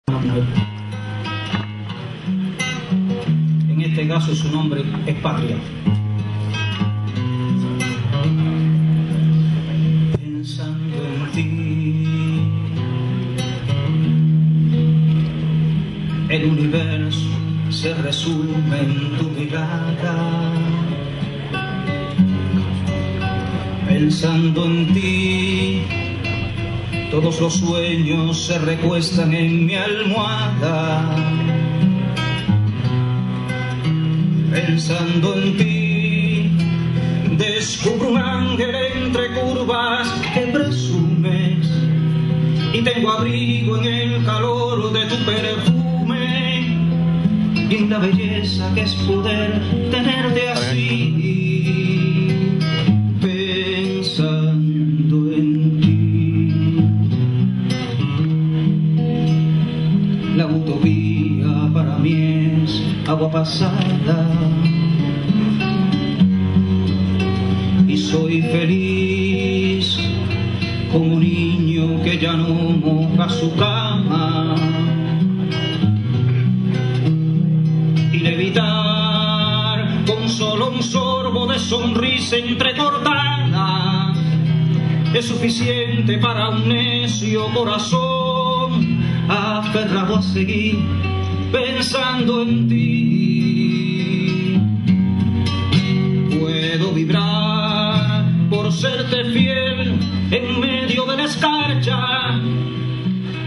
En este caso su nombre es Patria. Pensando en ti, el universo se resume en tu mirada. Pensando en ti, todos los sueños se recuestan en mi almohada. Pensando en ti, descubro un ángel entre curvas que presumes, y tengo abrigo en el calor de tu perfume, y en la belleza que es poder tenerte así. Pensando en ti, la utopía para mí es agua pasada, y soy feliz como un niño que ya no moja su cama, y levitar con solo un sorbo de sonrisa entrecortada es suficiente para un necio corazón aferrado a seguir pensando en ti. Puedo vibrar por serte fiel en medio de la escarcha,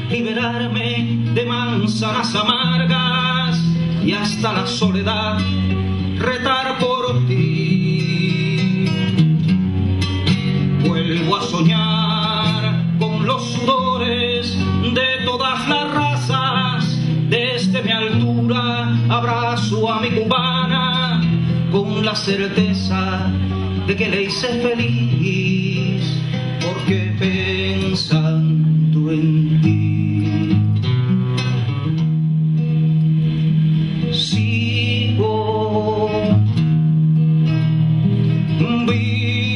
liberarme de manzanas amargas y hasta la soledad retar por ti. Vuelvo a soñar con los sudores de todas las razas. Desde mi altura abrazo a mi cubana con la certeza de que le hice feliz, porque pensando en ti sigo vivo.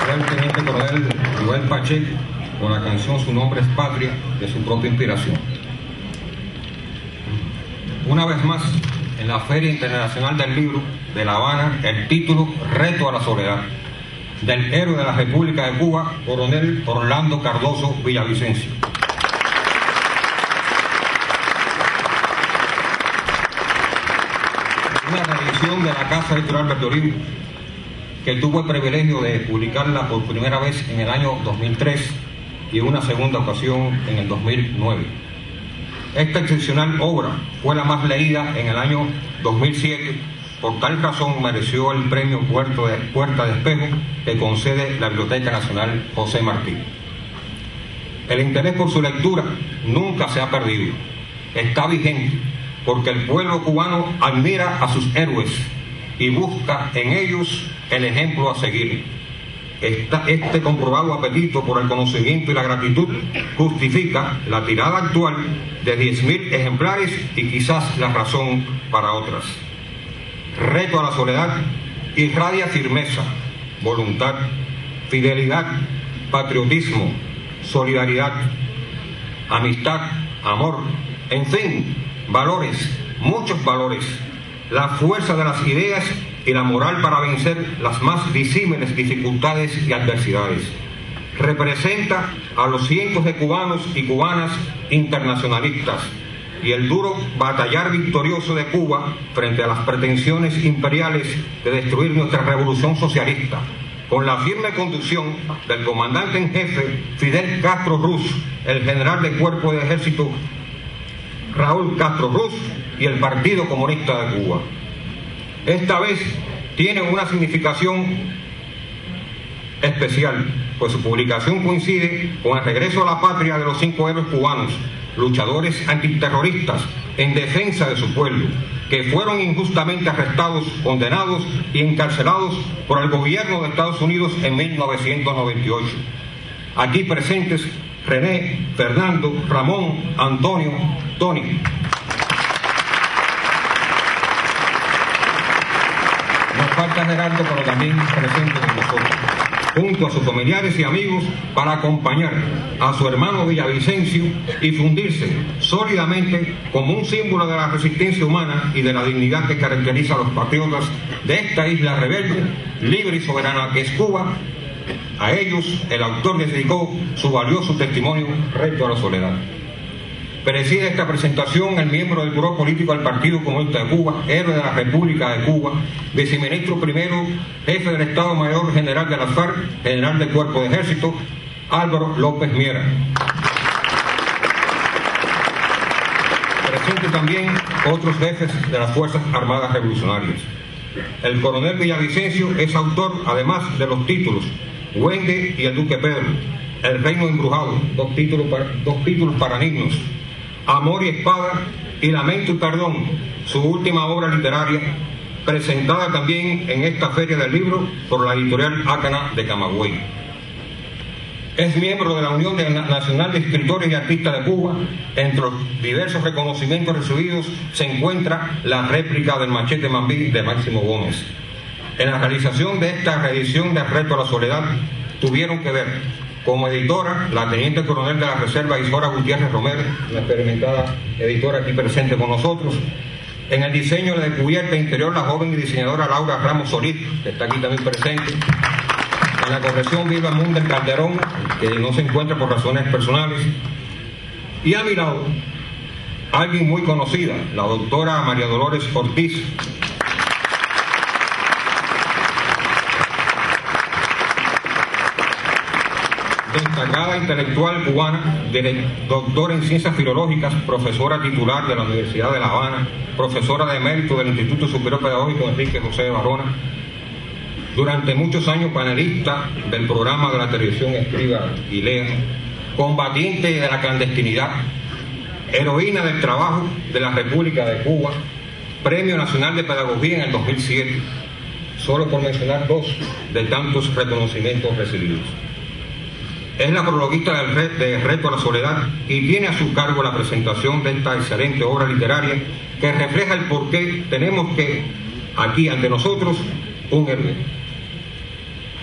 El teniente coronel Joel Pacheco con la canción Su nombre es Patria, de su propia inspiración. Una vez más, en la Feria Internacional del Libro de La Habana, el título Reto a la Soledad, del héroe de la República de Cuba, coronel Orlando Cardoso Villavicencio. Una reedición de la Casa Editorial Bertolini, que tuvo el privilegio de publicarla por primera vez en el año 2003 y en una segunda ocasión en el 2009. Esta excepcional obra fue la más leída en el año 2007, por tal razón mereció el premio Puerta de Espejo que concede la Biblioteca Nacional José Martí. El interés por su lectura nunca se ha perdido, está vigente, porque el pueblo cubano admira a sus héroes y busca en ellos el ejemplo a seguir. Este comprobado apetito por el conocimiento y la gratitud justifica la tirada actual de 10.000 ejemplares y quizás la razón para otras. Reto a la soledad irradia firmeza, voluntad, fidelidad, patriotismo, solidaridad, amistad, amor, en fin, valores, muchos valores, la fuerza de las ideas y la moral para vencer las más disímiles dificultades y adversidades. Representa a los cientos de cubanos y cubanas internacionalistas y el duro batallar victorioso de Cuba frente a las pretensiones imperiales de destruir nuestra revolución socialista, con la firme conducción del comandante en jefe Fidel Castro Ruz, el general de Cuerpo de Ejército Raúl Castro Ruz y el Partido Comunista de Cuba. Esta vez tiene una significación especial, pues su publicación coincide con el regreso a la patria de los 5 héroes cubanos, luchadores antiterroristas en defensa de su pueblo, que fueron injustamente arrestados, condenados y encarcelados por el gobierno de Estados Unidos en 1998. Aquí presentes René, Fernando, Ramón, Antonio, Tony. está Gerardo, pero también presente con nosotros, junto a sus familiares y amigos, para acompañar a su hermano Villavicencio y fundirse sólidamente como un símbolo de la resistencia humana y de la dignidad que caracteriza a los patriotas de esta isla rebelde, libre y soberana que es Cuba. A ellos el autor les dedicó su valioso testimonio, Reto a la Soledad. Preside esta presentación el miembro del Buró Político del Partido Comunista de Cuba, héroe de la República de Cuba, viceministro primero, jefe del Estado Mayor General de las FARC, general del Cuerpo de Ejército, Álvaro López Miera. Presente también otros jefes de las Fuerzas Armadas Revolucionarias. El coronel Villavicencio es autor, además de los títulos Wende y el Duque Pedro, El Reino Embrujado, dos títulos para niños, Amor y Espada y Lamento y Perdón, su última obra literaria, presentada también en esta Feria del Libro por la editorial Ácana de Camagüey. Es miembro de la Unión Nacional de Escritores y Artistas de Cuba. Entre los diversos reconocimientos recibidos se encuentra la réplica del Machete Mambí de Máximo Gómez. En la realización de esta reedición de Reto a la Soledad tuvieron que ver como editora la teniente coronel de la Reserva Isora Gutiérrez Romero, una experimentada editora aquí presente con nosotros. En el diseño de cubierta interior la joven diseñadora Laura Ramos Solís, que está aquí también presente. En la corrección Viva Mundo del Calderón, que no se encuentra por razones personales. Y a mi lado, alguien muy conocida, la doctora María Dolores Ortiz, destacada intelectual cubana, doctora en Ciencias Filológicas, profesora titular de la Universidad de La Habana, profesora de emérito del Instituto Superior Pedagógico Enrique José de Barona, durante muchos años panelista del programa de la televisión Escriba y Lea, combatiente de la clandestinidad, heroína del trabajo de la República de Cuba, Premio Nacional de Pedagogía en el 2007, solo por mencionar dos de tantos reconocimientos recibidos. Es la prologuista de Reto a la Soledad y tiene a su cargo la presentación de esta excelente obra literaria que refleja el por qué tenemos que, aquí ante nosotros, un héroe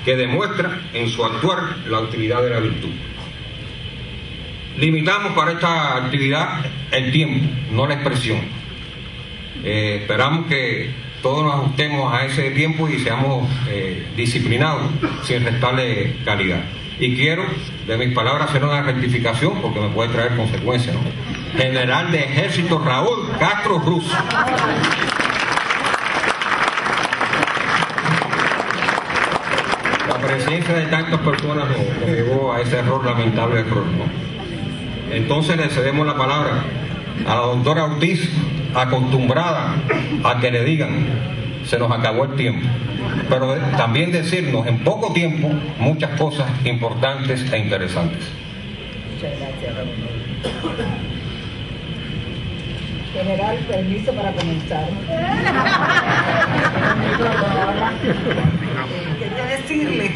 que demuestra en su actuar la utilidad de la virtud. Limitamos para esta actividad el tiempo, no la expresión. Esperamos que todos nos ajustemos a ese tiempo y seamos disciplinados sin restarle calidad. Y quiero, de mis palabras, hacer una rectificación porque me puede traer consecuencias, ¿no? General de Ejército Raúl Castro Ruz. La presencia de tantas personas nos llevó a ese error, lamentable error, ¿no? Entonces le cedemos la palabra a la doctora Ortiz, acostumbrada a que le digan, se nos acabó el tiempo, pero también decirnos en poco tiempo muchas cosas importantes e interesantes. Muchas gracias, Ramón. General, permiso para comenzar. Quería decirles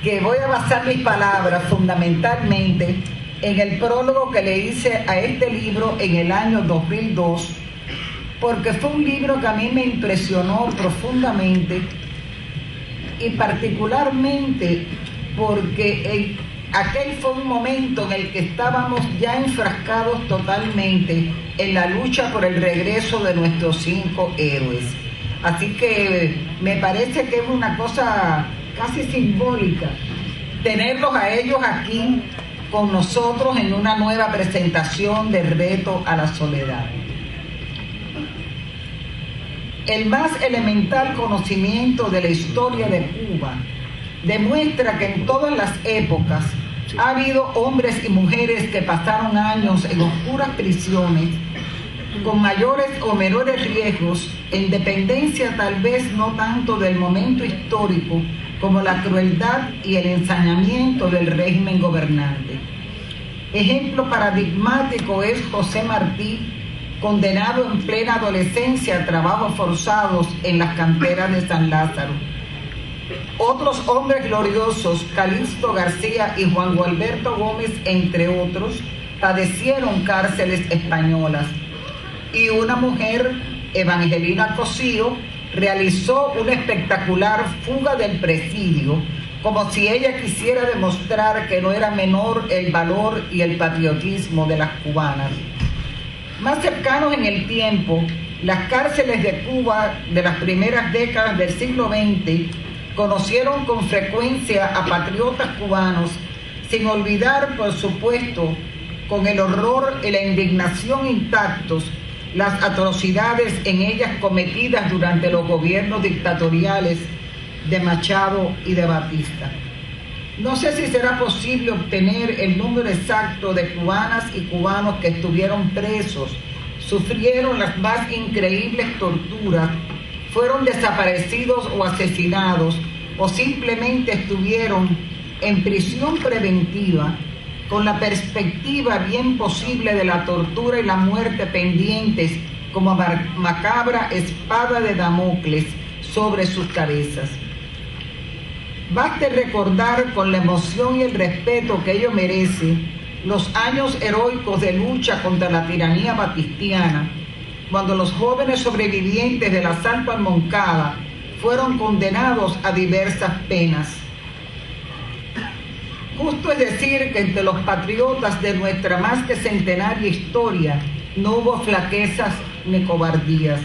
que voy a basar mis palabras fundamentalmente en el prólogo que le hice a este libro en el año 2002, porque fue un libro que a mí me impresionó profundamente y particularmente porque aquel fue un momento en el que estábamos ya enfrascados totalmente en la lucha por el regreso de nuestros 5 héroes. Así que me parece que es una cosa casi simbólica tenerlos a ellos aquí con nosotros en una nueva presentación de Reto a la Soledad. El más elemental conocimiento de la historia de Cuba demuestra que en todas las épocas ha habido hombres y mujeres que pasaron años en oscuras prisiones con mayores o menores riesgos, en dependencia tal vez no tanto del momento histórico como la crueldad y el ensañamiento del régimen gobernante. Ejemplo paradigmático es José Martí, condenado en plena adolescencia a trabajos forzados en las canteras de San Lázaro. Otros hombres gloriosos, Calixto García y Juan Gualberto Gómez, entre otros, padecieron cárceles españolas. Y una mujer Evangelina Cosío, realizó una espectacular fuga del presidio, como si ella quisiera demostrar que no era menor el valor y el patriotismo de las cubanas. Más cercanos en el tiempo, las cárceles de Cuba de las primeras décadas del siglo XX conocieron con frecuencia a patriotas cubanos, sin olvidar, por supuesto, con el horror y la indignación intactos, las atrocidades en ellas cometidas durante los gobiernos dictatoriales de Machado y de Batista. No sé si será posible obtener el número exacto de cubanas y cubanos que estuvieron presos, sufrieron las más increíbles torturas, fueron desaparecidos o asesinados, o simplemente estuvieron en prisión preventiva, con la perspectiva bien posible de la tortura y la muerte pendientes como macabra espada de Damocles sobre sus cabezas. Baste recordar con la emoción y el respeto que ello merece los años heroicos de lucha contra la tiranía batistiana, cuando los jóvenes sobrevivientes del asalto al Moncada fueron condenados a diversas penas. Justo es decir que entre los patriotas de nuestra más que centenaria historia no hubo flaquezas ni cobardías.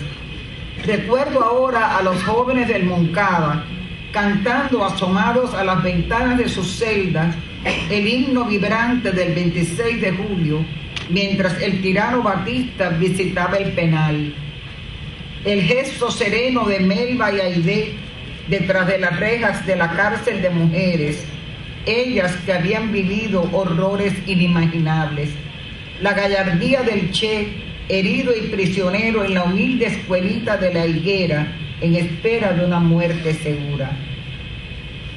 Recuerdo ahora a los jóvenes del Moncada cantando asomados a las ventanas de sus celdas el himno vibrante del 26 de julio, mientras el tirano Batista visitaba el penal. El gesto sereno de Melba y Aide detrás de las rejas de la cárcel de mujeres, ellas que habían vivido horrores inimaginables. La gallardía del Che, herido y prisionero en la humilde escuelita de la Higuera, en espera de una muerte segura.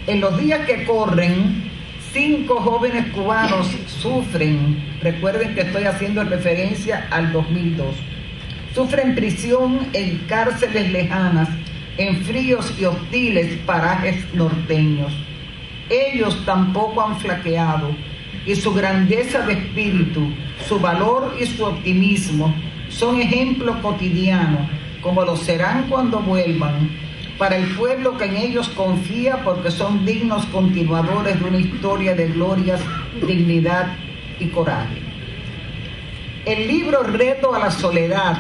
En los días que corren, 5 jóvenes cubanos sufren, recuerden que estoy haciendo referencia al 2002, sufren prisión en cárceles lejanas, en fríos y hostiles parajes norteños. Ellos tampoco han flaqueado, y su grandeza de espíritu, su valor y su optimismo son ejemplo cotidiano, como lo serán cuando vuelvan, para el pueblo que en ellos confía, porque son dignos continuadores de una historia de glorias, dignidad y coraje. El libro Reto a la Soledad,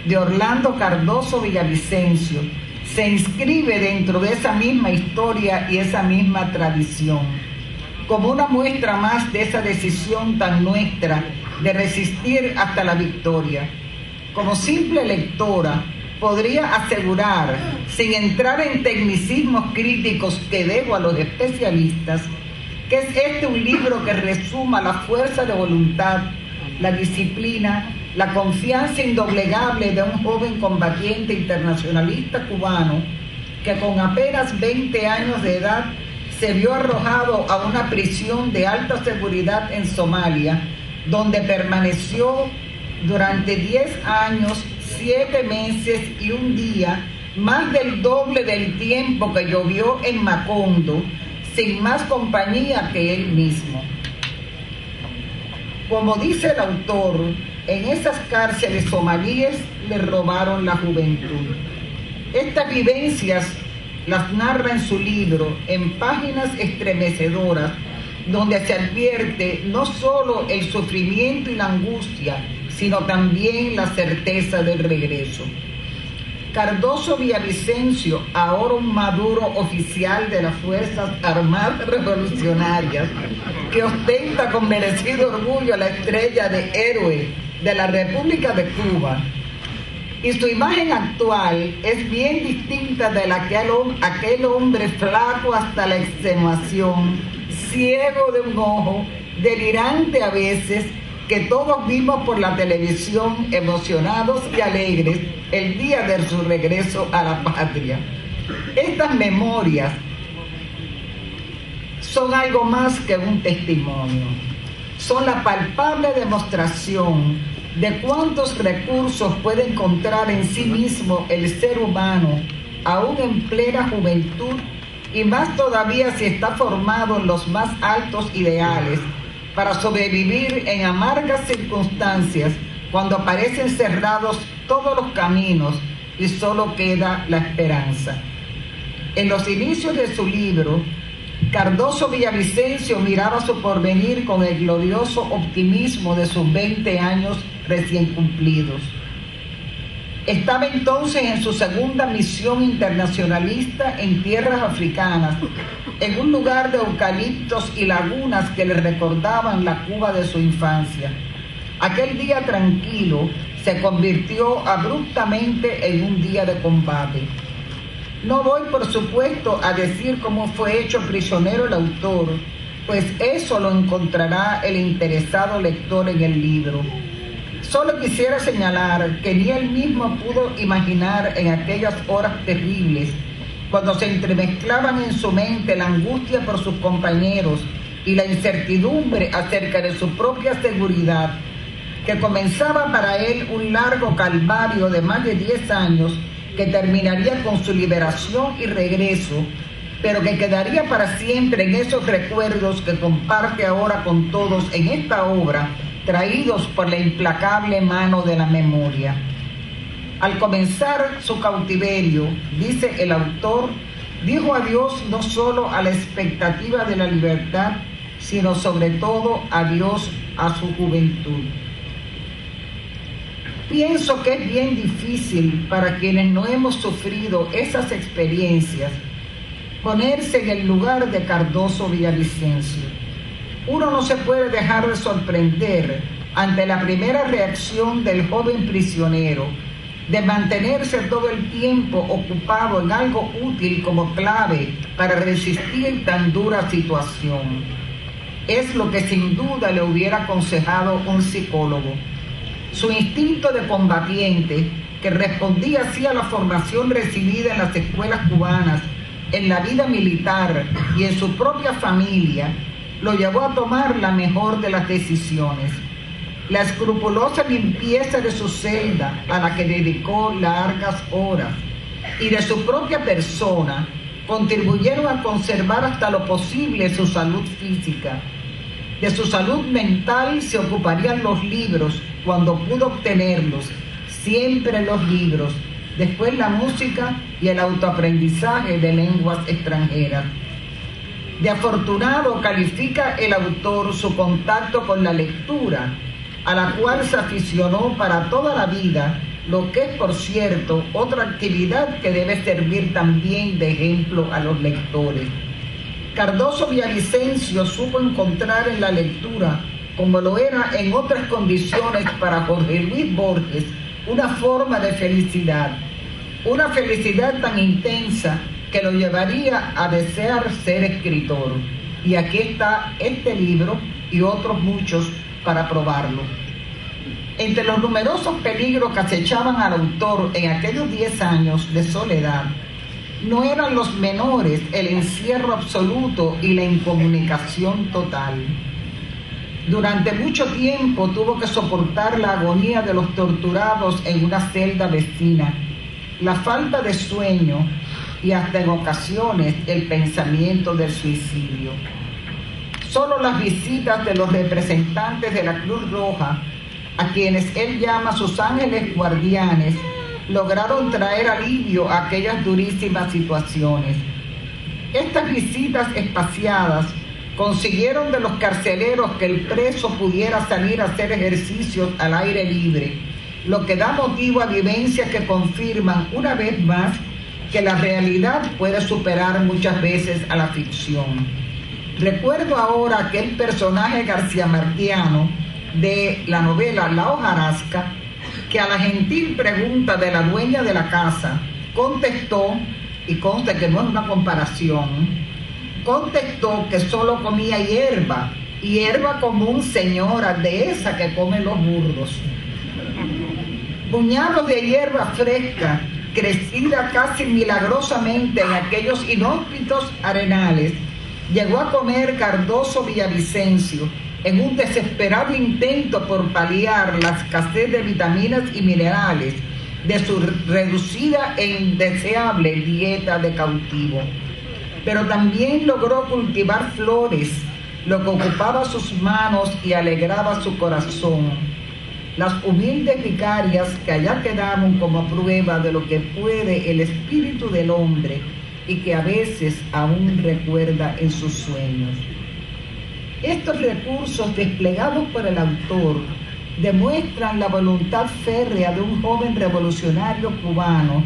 de Orlando Cardoso Villavicencio, se inscribe dentro de esa misma historia y esa misma tradición, como una muestra más de esa decisión tan nuestra de resistir hasta la victoria. Como simple lectora, podría asegurar, sin entrar en tecnicismos críticos que debo a los especialistas, que es este un libro que resuma la fuerza de voluntad, la disciplina, la confianza indoblegable de un joven combatiente internacionalista cubano que con apenas 20 años de edad se vio arrojado a una prisión de alta seguridad en Somalia, donde permaneció durante 10 años, 7 meses y un día, más del doble del tiempo que llovió en Macondo, sin más compañía que él mismo. Como dice el autor, en esas cárceles somalíes le robaron la juventud. Estas vivencias las narra en su libro, en páginas estremecedoras, donde se advierte no solo el sufrimiento y la angustia, sino también la certeza del regreso. Cardoso Villavicencio, ahora un maduro oficial de las Fuerzas Armadas Revolucionarias, que ostenta con merecido orgullo la estrella de héroe de la República de Cuba, y su imagen actual es bien distinta de la que aquel hombre flaco hasta la extenuación, ciego de un ojo, delirante a veces, que todos vimos por la televisión emocionados y alegres el día de su regreso a la patria. Estas memorias son algo más que un testimonio, son la palpable demostración de cuántos recursos puede encontrar en sí mismo el ser humano, aún en plena juventud, y más todavía si está formado en los más altos ideales, para sobrevivir en amargas circunstancias cuando aparecen cerrados todos los caminos y solo queda la esperanza. En los inicios de su libro, Cardoso Villavicencio miraba su porvenir con el glorioso optimismo de sus 20 años recién cumplidos. Estaba entonces en su segunda misión internacionalista en tierras africanas, en un lugar de eucaliptos y lagunas que le recordaban la Cuba de su infancia. Aquel día tranquilo se convirtió abruptamente en un día de combate. No voy, por supuesto, a decir cómo fue hecho prisionero el autor, pues eso lo encontrará el interesado lector en el libro. Solo quisiera señalar que ni él mismo pudo imaginar en aquellas horas terribles, cuando se entremezclaban en su mente la angustia por sus compañeros y la incertidumbre acerca de su propia seguridad, que comenzaba para él un largo calvario de más de 10 años que terminaría con su liberación y regreso, pero que quedaría para siempre en esos recuerdos que comparte ahora con todos en esta obra, traídos por la implacable mano de la memoria. Al comenzar su cautiverio, dice el autor, dijo adiós no solo a la expectativa de la libertad, sino sobre todo adiós a su juventud. Pienso que es bien difícil para quienes no hemos sufrido esas experiencias ponerse en el lugar de Cardoso Villavicencio. Uno no se puede dejar de sorprender ante la primera reacción del joven prisionero de mantenerse todo el tiempo ocupado en algo útil como clave para resistir tan dura situación. Es lo que sin duda le hubiera aconsejado un psicólogo. Su instinto de combatiente, que respondía así a la formación recibida en las escuelas cubanas, en la vida militar y en su propia familia, lo llevó a tomar la mejor de las decisiones. La escrupulosa limpieza de su celda, a la que dedicó largas horas, y de su propia persona, contribuyeron a conservar hasta lo posible su salud física. De su salud mental se ocuparían los libros, cuando pudo obtenerlos, siempre los libros, después la música y el autoaprendizaje de lenguas extranjeras. De afortunado califica el autor su contacto con la lectura, a la cual se aficionó para toda la vida, lo que es, por cierto, otra actividad que debe servir también de ejemplo a los lectores. Cardoso Villavicencio supo encontrar en la lectura, como lo era en otras condiciones para Jorge Luis Borges, una forma de felicidad, una felicidad tan intensa que lo llevaría a desear ser escritor. Y aquí está este libro y otros muchos para probarlo. Entre los numerosos peligros que acechaban al autor en aquellos 10 años de soledad, no eran los menores el encierro absoluto y la incomunicación total. Durante mucho tiempo tuvo que soportar la agonía de los torturados en una celda vecina, la falta de sueño y hasta en ocasiones el pensamiento del suicidio. Solo las visitas de los representantes de la Cruz Roja, a quienes él llama sus ángeles guardianes, lograron traer alivio a aquellas durísimas situaciones. Estas visitas espaciadas consiguieron de los carceleros que el preso pudiera salir a hacer ejercicios al aire libre, lo que da motivo a vivencias que confirman una vez más que la realidad puede superar muchas veces a la ficción. Recuerdo ahora aquel personaje garciamarquiano de la novela La hojarasca, que a la gentil pregunta de la dueña de la casa contestó, y consta que no es una comparación, contestó que solo comía hierba común, señora, de esa que comen los burros. Puñados de hierba fresca, crecida casi milagrosamente en aquellos inhóspitos arenales, llegó a comer Cardoso Villavicencio en un desesperado intento por paliar la escasez de vitaminas y minerales de su reducida e indeseable dieta de cautivo. Pero también logró cultivar flores, lo que ocupaba sus manos y alegraba su corazón. las humildes vicarias que allá quedaron como prueba de lo que puede el espíritu del hombre y que a veces aún recuerda en sus sueños. Estos recursos desplegados por el autor demuestran la voluntad férrea de un joven revolucionario cubano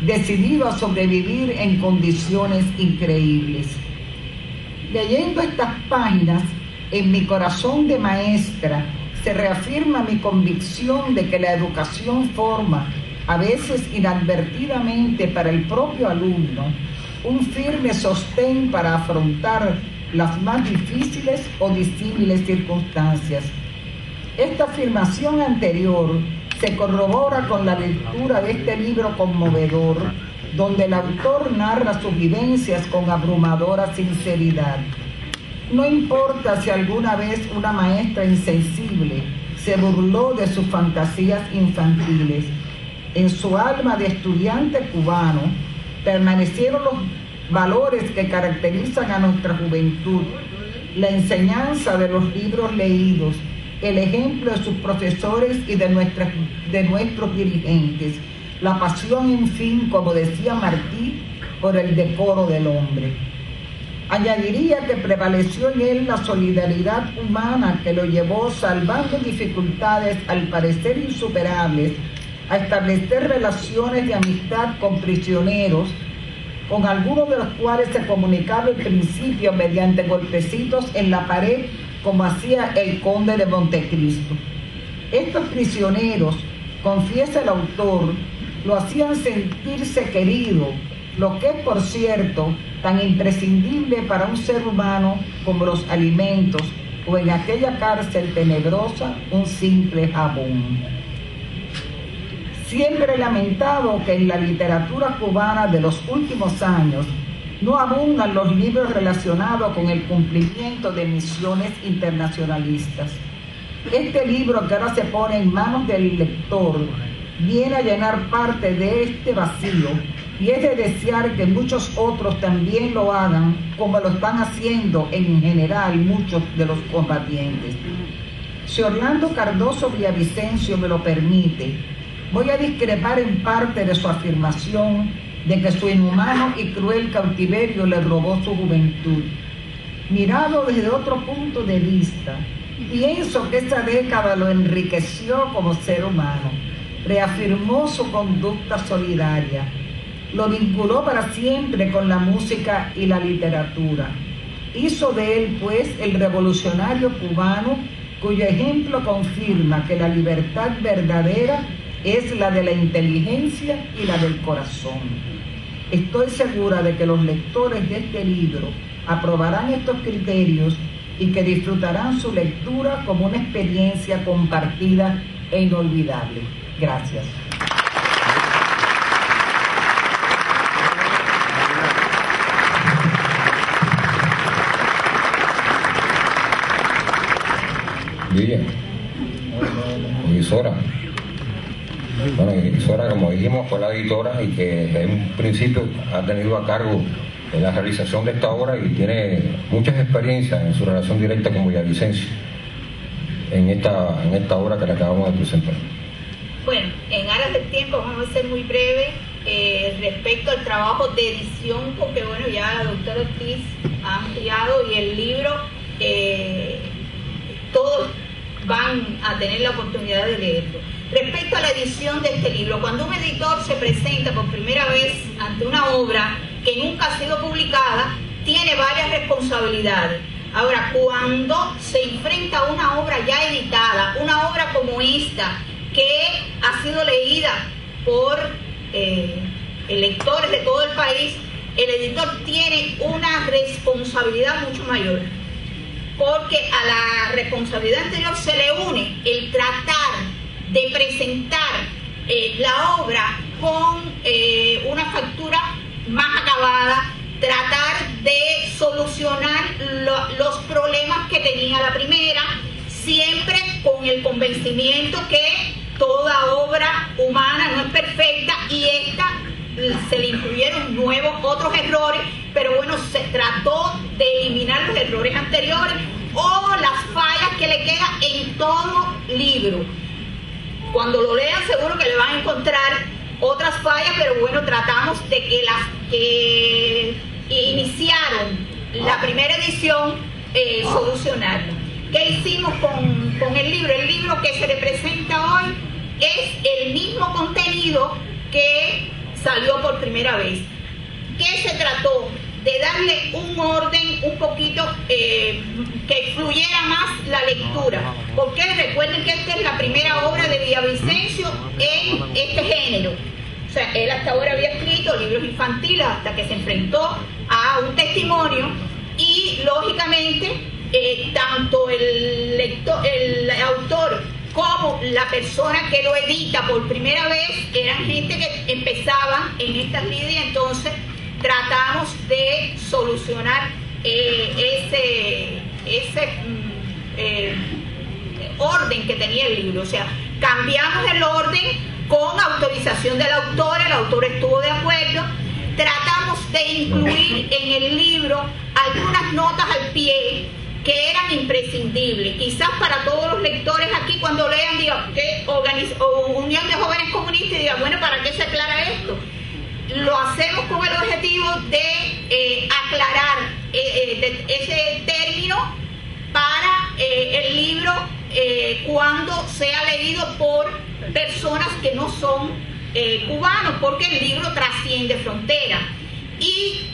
decidido a sobrevivir en condiciones increíbles. Leyendo estas páginas, en mi corazón de maestra se reafirma mi convicción de que la educación forma, a veces inadvertidamente para el propio alumno, un firme sostén para afrontar las más difíciles o disímiles circunstancias. Esta afirmación anterior se corrobora con la lectura de este libro conmovedor, donde el autor narra sus vivencias con abrumadora sinceridad. No importa si alguna vez una maestra insensible se burló de sus fantasías infantiles, en su alma de estudiante cubano permanecieron los valores que caracterizan a nuestra juventud, la enseñanza de los libros leídos, el ejemplo de sus profesores y de nuestros dirigentes, la pasión, en fin, como decía Martí, por el decoro del hombre. Añadiría que prevaleció en él la solidaridad humana que lo llevó, salvando dificultades al parecer insuperables, a establecer relaciones de amistad con prisioneros, con algunos de los cuales se comunicaba al principio mediante golpecitos en la pared, como hacía el conde de Montecristo. Estos prisioneros, confiesa el autor, lo hacían sentirse querido, lo que es, por cierto, tan imprescindible para un ser humano como los alimentos, o en aquella cárcel tenebrosa, un simple jabón. Siempre he lamentado que en la literatura cubana de los últimos años no abundan los libros relacionados con el cumplimiento de misiones internacionalistas. Este libro, que ahora se pone en manos del lector, viene a llenar parte de este vacío, y es de desear que muchos otros también lo hagan, como lo están haciendo en general muchos de los combatientes. Si Orlando Cardoso Villavicencio me lo permite, voy a discrepar en parte de su afirmación de que su inhumano y cruel cautiverio le robó su juventud. Mirado desde otro punto de vista, pienso que esa década lo enriqueció como ser humano, reafirmó su conducta solidaria, lo vinculó para siempre con la música y la literatura. Hizo de él, pues, el revolucionario cubano cuyo ejemplo confirma que la libertad verdadera es la de la inteligencia y la del corazón. Estoy segura de que los lectores de este libro aprobarán estos criterios y que disfrutarán su lectura como una experiencia compartida e inolvidable. Gracias. Bien, Isora. Bueno, Isora, como dijimos, fue la editora y que en un principio ha tenido a cargo la realización de esta obra y tiene muchas experiencias en su relación directa con Villavicencio en esta obra que le acabamos de presentar. Bueno, en aras del tiempo vamos a ser muy breve respecto al trabajo de edición, porque bueno, ya la doctora Ortiz ha ampliado y el libro todos van a tener la oportunidad de leerlo. Respecto a la edición de este libro, cuando un editor se presenta por primera vez ante una obra que nunca ha sido publicada, tiene varias responsabilidades. Ahora, cuando se enfrenta a una obra ya editada, una obra como esta, que ha sido leída por lectores de todo el país, el editor tiene una responsabilidad mucho mayor, porque a la responsabilidad anterior se le une el tratar de presentar la obra con una factura más acabada, tratar de solucionar los problemas que tenía la primera, siempre con el convencimiento que toda obra humana no es perfecta y esta se le incluyeron otros errores, pero bueno, se trató de eliminar los errores anteriores o las fallas que le quedan en todo libro. Cuando lo lean seguro que le van a encontrar otras fallas, pero bueno, tratamos de que las que iniciaron la primera edición solucionarlo. ¿Qué hicimos con el libro? El libro que se le presenta hoy es el mismo contenido que salió por primera vez. ¿Qué se trató? De darle un orden un poquito que fluyera más la lectura. Porque recuerden que esta es la primera obra de Villavicencio en este género. O sea, él hasta ahora había escrito libros infantiles hasta que se enfrentó a un testimonio y lógicamente tanto el autor como la persona que lo edita por primera vez eran gente que empezaban en estas lidias, entonces tratamos de solucionar ese orden que tenía el libro. O sea, cambiamos el orden con autorización del autor, el autor estuvo de acuerdo. Tratamos de incluir en el libro algunas notas al pie que eran imprescindibles. Quizás para todos los lectores aquí cuando lean digan que Unión de Jóvenes Comunistas y digan, bueno, ¿para qué se aclara esto? Lo hacemos con el objetivo de aclarar ese término para el libro cuando sea leído por personas que no son cubanos, porque el libro trasciende fronteras. Y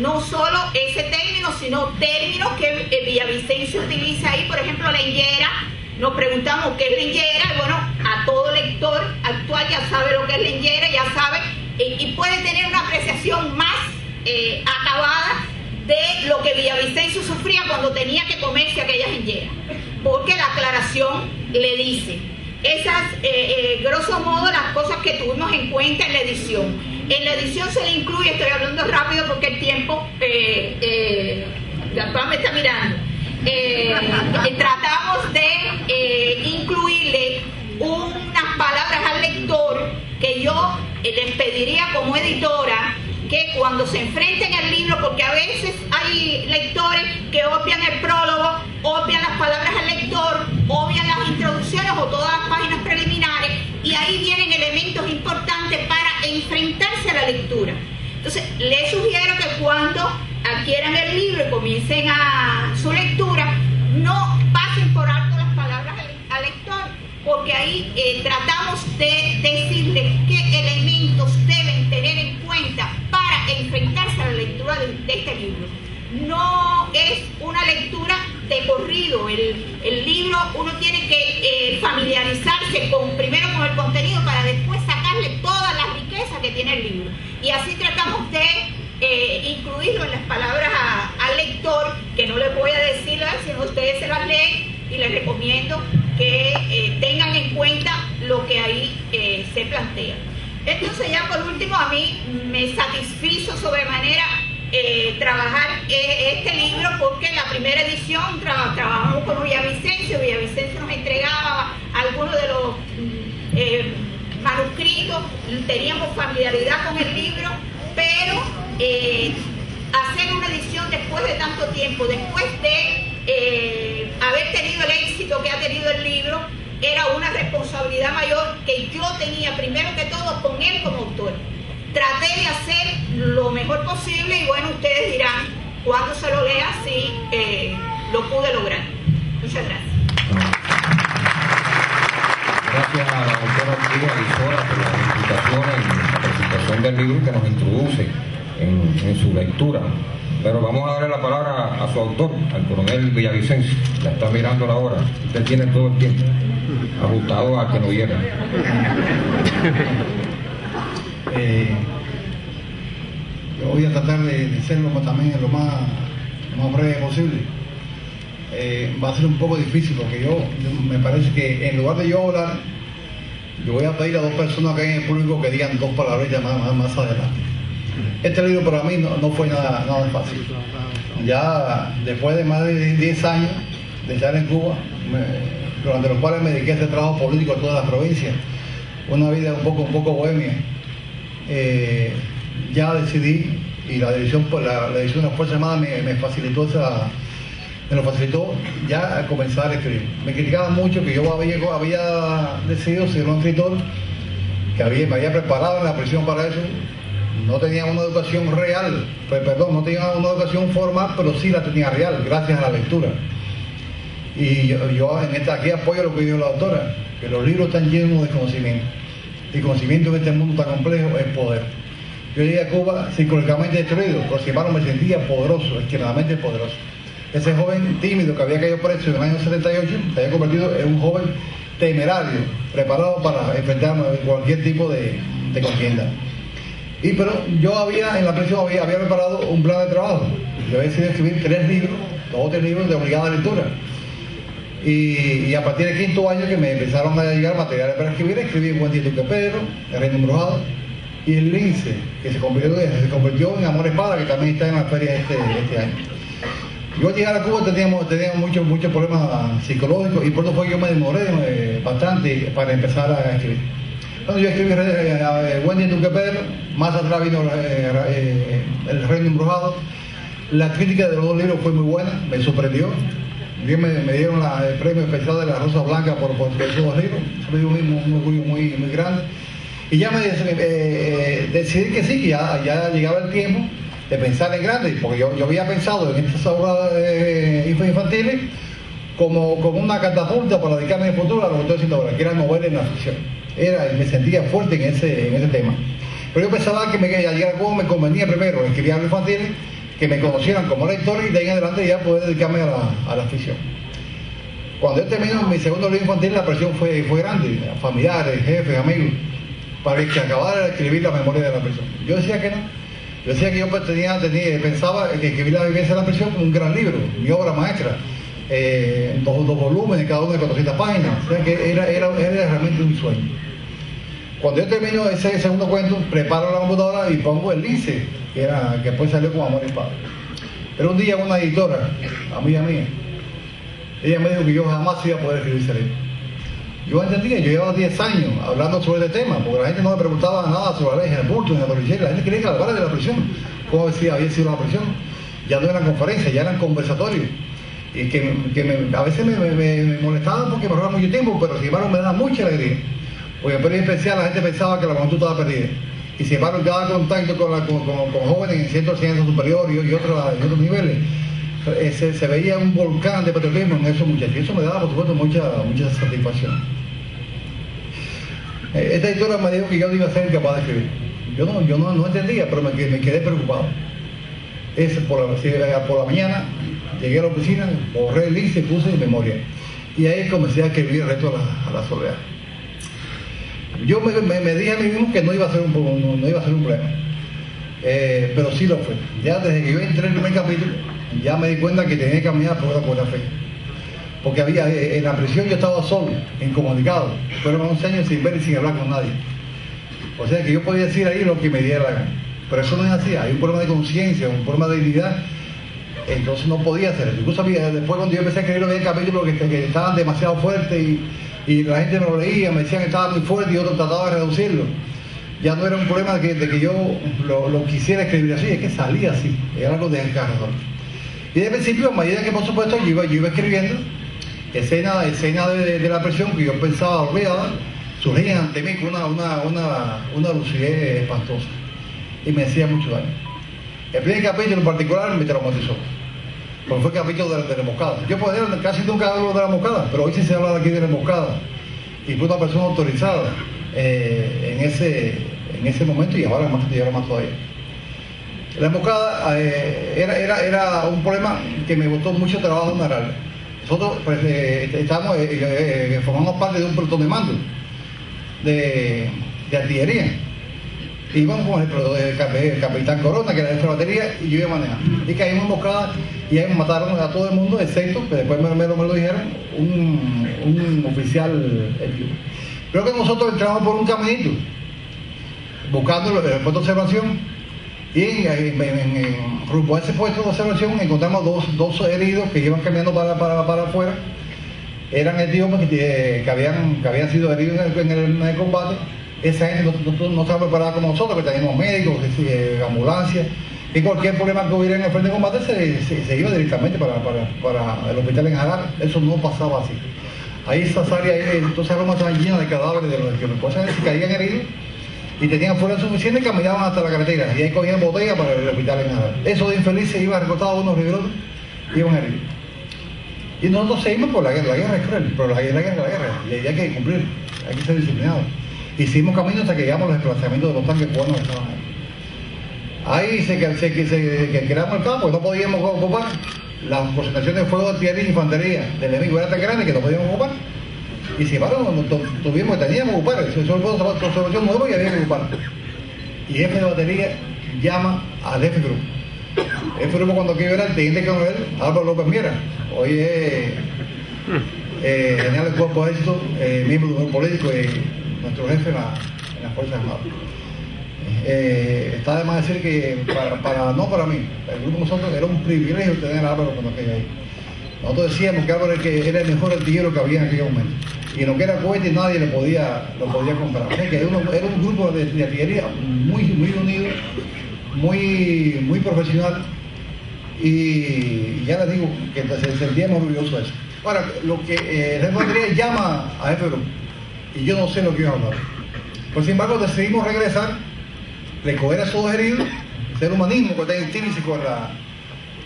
no solo ese término, sino términos que Villavicencio utiliza ahí, por ejemplo, leñera. Nos preguntamos qué es leñera, y bueno, a todo lector actual ya sabe lo que es leñera, ya sabe, y puede tener una apreciación más acabada de lo que Villavicencio sufría cuando tenía que comerse aquellas leñeras, porque la aclaración le dice. Esas, grosso modo, las cosas que tuvimos en cuenta en la edición. En la edición se le incluye, estoy hablando rápido porque el tiempo, la PAM me está mirando, tratamos de incluirle unas palabras al lector que yo les pediría como editora que cuando se enfrenten al libro, porque a veces hay lectores que obvian el prólogo, obvian las palabras al lector, obvian las introducciones o todas las páginas preliminares, y ahí vienen elementos importantes para enfrentarse a la lectura. Entonces, les sugiero que cuando adquieran el libro y comiencen a su lectura, no pasen por alto las palabras al lector, porque ahí tratamos de decirles qué elementos deben tener en cuenta para enfrentarse a la lectura de este libro. No es una lectura de corrido. El libro uno tiene que familiarizarse primero con el contenido para después sacarle toda la riqueza que tiene el libro. Y así tratamos de incluirlo en las palabras al lector, que no les voy a decir, sino ustedes se las leen, y les recomiendo que tengan en cuenta lo que ahí se plantea. Entonces, ya por último, a mí me satisfizo sobremanera trabajar este libro, porque en la primera edición trabajamos con Villavicencio. Villavicencio nos entregaba algunos de los manuscritos, teníamos familiaridad con el libro, pero hacer una edición después de tanto tiempo, después de haber tenido el éxito que ha tenido el libro, era una responsabilidad mayor que yo tenía primero que todo con él como autor. Traté de hacer lo mejor posible y bueno, ustedes dirán cuando se lo lea si lo pude lograr. Muchas gracias. Gracias a la doctora Ortiga y Sora por las explicaciones y la presentación del libro que nos introduce en su lectura. Pero vamos a darle la palabra a su autor, al coronel Villavicencio. La está mirando la hora. Usted tiene todo el tiempo ajustado a que no hiera. Yo voy a tratar de serlo también lo más breve posible. Va a ser un poco difícil porque yo me parece que en lugar de yo hablar, yo voy a pedir a dos personas que hay en el público que digan dos palabritas más adelante. Este libro para mí no fue nada fácil. Ya después de más de 10 años de estar en Cuba, durante los cuales me dediqué a este trabajo político en todas las provincias, una vida un poco bohemia, ya decidí, y la dirección de las Fuerzas Armadas me facilitó me lo facilitó ya a comenzar a escribir. Me criticaban mucho que yo había decidido ser un escritor, que me había preparado en la prisión para eso. No tenía una educación real, no tenía una educación formal, pero sí la tenía real, gracias a la lectura. Y yo aquí apoyo lo que dijo la doctora, que los libros están llenos de conocimiento. Y conocimiento en este mundo tan complejo es poder. Yo llegué a Cuba psicológicamente destruido, pero sin embargo me sentía poderoso, extremadamente poderoso. Ese joven tímido que había caído preso en el año 78 se había convertido en un joven temerario, preparado para enfrentarme a cualquier tipo de contienda. Pero yo en la prisión había preparado un plan de trabajo. Yo había decidido escribir 3 libros de obligada lectura. Y a partir del 5.º año que me empezaron a llegar materiales para escribí Buen Día Duque Pedro, El Reino Embrujado, y El Lince, que se convirtió en Amor Espada, que también está en la feria este año. Yo al llegar a Cuba tenía muchos problemas psicológicos, y por eso fue que yo me demoré bastante para empezar a escribir. Cuando yo escribí Buen Día Duque Pedro, más atrás vino El Reino Embrujado. La crítica de los 2 libros fue muy buena, me sorprendió. Me dieron el premio especial de la Rosa Blanca por esos 2 libros. Eso me dio un orgullo muy grande. Y ya me decidí que sí, que ya llegaba el tiempo de pensar en grande, porque yo había pensado en estas obras infantiles como una catapulta para dedicarme en el futuro a lo que estoy haciendo ahora, que era novela en la ficción. Me sentía fuerte en ese tema. Pero yo pensaba que al llegar a Cuba me convenía primero escribir algo infantil, que me conocieran como lector, y de ahí en adelante ya poder dedicarme a la ficción. Cuando yo terminé mi segundo libro infantil, la presión fue grande, familiares, jefes, amigos, para que acabara de escribir la memoria de la prisión. Yo decía que no. Yo decía que yo pensaba que escribir la vivencia de la prisión como un gran libro, mi obra maestra, 2 volúmenes, cada uno de 400 páginas. O sea que era realmente un sueño. Cuando yo termino ese segundo cuento, preparo la computadora y pongo El Lince, que después salió como Amor Espada. Pero un día una editora, amiga mía, ella me dijo que yo jamás iba a poder escribir ese libro. Yo entendía, yo llevaba 10 años hablando sobre este tema, porque la gente no me preguntaba nada sobre la ley en el bulto, en la policía, la gente quería que hablara de la prisión, cómo había sido la prisión. Ya no eran conferencias, ya eran conversatorios. Y que a veces me molestaban porque me robaba mucho tiempo, pero sin embargo me daba mucha alegría. Porque en experiencia especial la gente pensaba que la juventud estaba perdida. Y sin embargo, cada contacto con jóvenes en ciertos ciencias superiores y otros niveles, se veía un volcán de patriotismo en esos muchachos. Y eso me daba, por supuesto, mucha satisfacción. Esta editora me dijo que yo no iba a ser capaz de escribir. Yo no entendía, pero me quedé preocupado. Por la mañana llegué a la oficina, borré el Lince, puse en memoria. Y ahí comencé a escribir el resto a la soledad. Yo me dije a mí mismo que no iba a ser un problema, pero sí lo fue. Ya desde que yo entré en el primer capítulo, ya me di cuenta que tenía que caminar por la buena fe. Porque en la prisión yo estaba solo, incomunicado, fueron 11 años sin ver y sin hablar con nadie. O sea que yo podía decir ahí lo que me diera la gana. Pero eso no es así, hay un problema de conciencia, un problema de dignidad, entonces no podía hacer eso. Incluso después cuando yo empecé a escribir había capítulos que estaban demasiado fuertes y la gente no lo leía, me decían que estaba muy fuerte y otros trataban de reducirlo. Ya no era un problema de que yo lo quisiera escribir así, es que salía así, era algo desgarrador. Y de principio, a medida que por supuesto yo iba escribiendo, escenas de la prisión que yo pensaba olvidada, surgían ante mí con una lucidez espantosa y me hacía mucho daño. El primer capítulo en particular me traumatizó, porque fue el capítulo de la emboscada. Yo casi nunca hablo de la emboscada, pero hoy sí se habla aquí de la emboscada, y fue una persona autorizada en ese momento y ahora más todavía. La emboscada era un problema que me costó mucho trabajo narrar. Nosotros formamos parte de un pelotón de mando de artillería. Íbamos con el capitán Corona, que era de batería, y yo iba manejando. Y caímos en emboscada y ahí mataron a todo el mundo, excepto, que después me lo dijeron, un oficial herido. Creo que nosotros entramos por un caminito, buscando el puesto de observación, y rumbo a ese puesto de observación encontramos dos heridos que iban caminando para afuera. Eran etíopes que habían sido heridos en el combate. Esa gente no estaba preparada como nosotros, que teníamos médicos, ambulancias, Y cualquier problema que hubiera en el frente de combate se iba directamente para el hospital en Jagar. Eso no pasaba así. Ahí esas áreas, entonces Roma estaban llenas de cadáveres de los que se caían heridos y tenían fuerza suficiente y caminaban hasta la carretera. Y ahí cogían botella para el hospital en Jagar. Esos de infelices iban recostados unos riberones y iban heridos. Y nosotros seguimos por la guerra es cruel, pero la guerra es la guerra. Y hay que cumplir, hay que ser disciplinados. Hicimos camino hasta que llegamos a los desplazamientos de los tanques cubanos que estaban ahí. Ahí se creamos el campo, porque no podíamos ocupar. Las concentraciones de fuego de artillería y infantería del enemigo era tan grande que no podíamos ocupar. Y sin embargo, tuvimos que teníamos que ocupar. Eso fue una conservación nueva y había que ocupar. Y jefe de batería llama al jefe grupo. El jefe grupo cuando quiero era el teniente coronel Álvaro López Miera. Hoy es general del cuerpo de ejército, miembro del grupo político y nuestro jefe en las Fuerzas Armadas. Está de más decir que no para mí, el grupo nosotros era un privilegio tener a Álvaro cuando aquella ahí. Nosotros decíamos que Álvaro era el mejor artillero que había en aquel momento. Y en lo que era cohete nadie lo podía comprar. O sea que era un grupo de artillería muy unido, muy profesional. Y ya les digo que se sentíamos orgullosos de eso. Ahora, lo que el jefe de batería llama a jefe grupo, y yo no sé lo que iba a hablar. Por sin embargo, decidimos regresar, recoger a esos dos heridos, ser humanismo que está intrínseco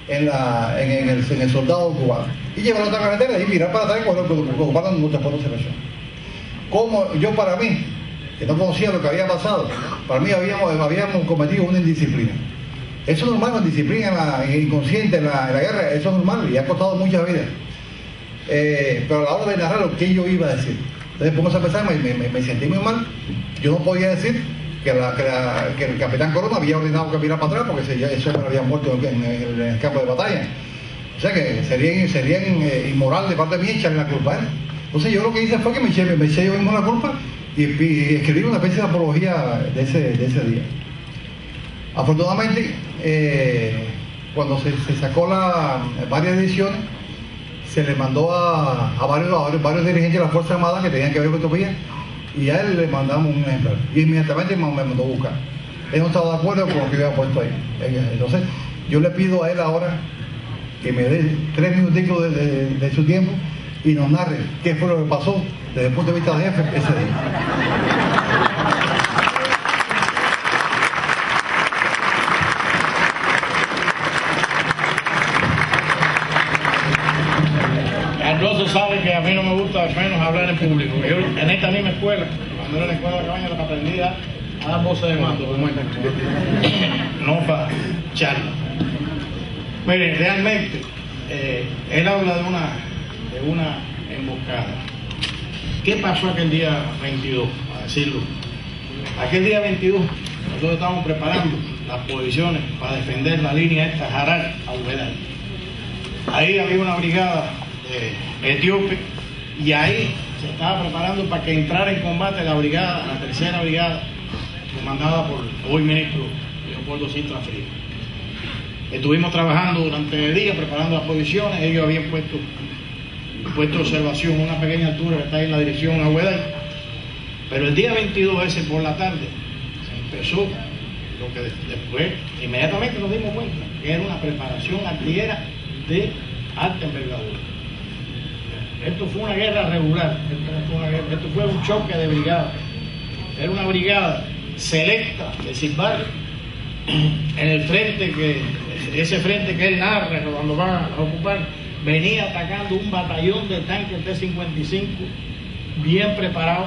en el soldado cubano, y llevarlo a otra carretera y mirar para atrás y ocupar nuestros puestos de selección. Como yo, para mí, que no conocía lo que había pasado, para mí habíamos cometido una indisciplina. Eso es normal, la indisciplina inconsciente en la guerra, eso es normal y ha costado muchas vidas. Pero a la hora de narrar lo que yo iba a decir, entonces después a pensar, me sentí muy mal. Yo no podía decir que el capitán Corona había ordenado que mirara para atrás porque ese hombre había muerto en el campo de batalla. O sea que sería inmoral de parte mía echarle la culpa a él. Entonces yo lo que hice fue que me eché yo mismo la culpa y escribí una especie de apología de ese día. Afortunadamente, cuando se sacó varias ediciones, se le mandó a varios dirigentes de las Fuerzas Armadas que tenían que ver con Utopía, y a él le mandamos un ejemplar. Y inmediatamente me mandó a buscar. Él no estaba de acuerdo con lo que yo había puesto ahí. Entonces, yo le pido a él ahora que me dé 3 minuticos de su tiempo y nos narre qué fue lo que pasó desde el punto de vista del jefe ese día. Carlos sabe que a mí no me gusta menos hablar en público. Yo en esta misma escuela, cuando era en la escuela de cabaña, lo que aprendí a dar voces de mando, como esta, no para charla. Miren, realmente, él habla de una emboscada. ¿Qué pasó aquel día 22? A decirlo. Aquel día 22, nosotros estábamos preparando las posiciones para defender la línea esta Jarar a Ubedal. Ahí había una brigada etíope y ahí se estaba preparando para que entrara en combate la tercera brigada comandada por hoy ministro Leopoldo Sintra Frías. Estuvimos trabajando durante el día preparando las posiciones. Ellos habían puesto de observación a una pequeña altura que está ahí en la dirección a Hueday, pero el día 22 ese por la tarde se empezó lo que después inmediatamente nos dimos cuenta que era una preparación artillera de alta envergadura. Esto fue una guerra regular, esto fue un choque de brigada. Era una brigada selecta de Silvario en el frente ese frente que él narra cuando va a ocupar, venía atacando un batallón de tanques T-55 bien preparado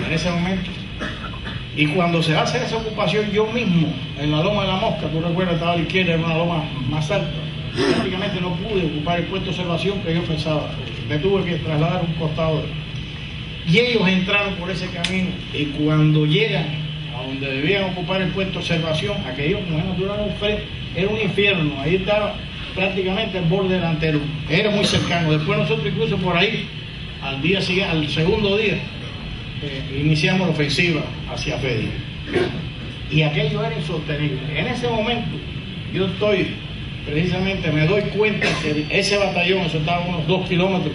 en ese momento. Y cuando se hace esa ocupación, yo mismo en la loma de la Mosca, tú recuerdas, estaba a la izquierda, era una loma más alta, prácticamente no pude ocupar el puesto de observación que yo pensaba. Me tuve que trasladar un costado. Y ellos entraron por ese camino, y cuando llegan a donde debían ocupar el puesto de observación, aquello, como es natural, era un infierno. Ahí estaba prácticamente el borde delantero, era muy cercano. Después nosotros incluso por ahí, al segundo día, iniciamos la ofensiva hacia Fedi. Y aquello era insostenible. En ese momento, precisamente me doy cuenta que ese batallón, eso estaba a unos 2 kilómetros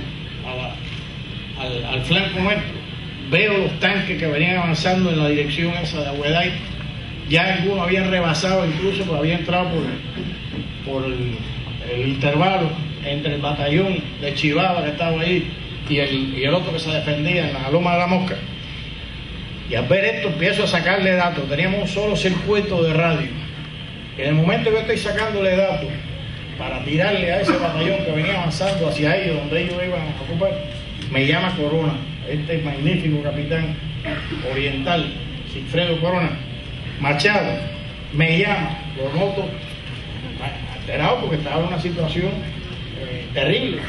al flanco nuestro. Veo los tanques que venían avanzando en la dirección esa de Ahueday ya algunos habían rebasado incluso, pues habían entrado por el intervalo entre el batallón de Chivaba que estaba ahí y el otro que se defendía en la Loma de la Mosca. Y al ver esto empiezo a sacarle datos. Teníamos un solo circuito de radio. En el momento que yo estoy sacándole datos para tirarle a ese batallón que venía avanzando hacia ellos, donde ellos iban a ocupar, me llama Corona, este magnífico capitán oriental, Sigfredo Corona Machado, me llama, lo noto alterado porque estaba en una situación terrible.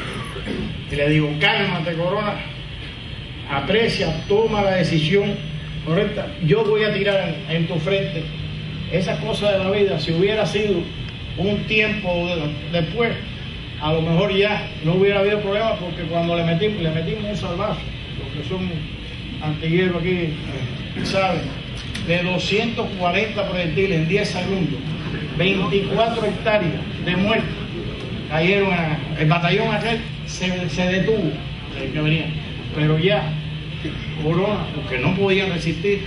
Y le digo, cálmate, Corona, aprecia, toma la decisión correcta, yo voy a tirar en tu frente. Esa cosa de la vida, si hubiera sido un tiempo después, a lo mejor ya no hubiera habido problema, porque cuando le metimos un salvazo, los que son antigueros aquí saben, de 240 proyectiles en 10 segundos, 24 hectáreas de muertos cayeron el batallón aquel se detuvo, que venía, pero ya Corona, porque no podían resistir,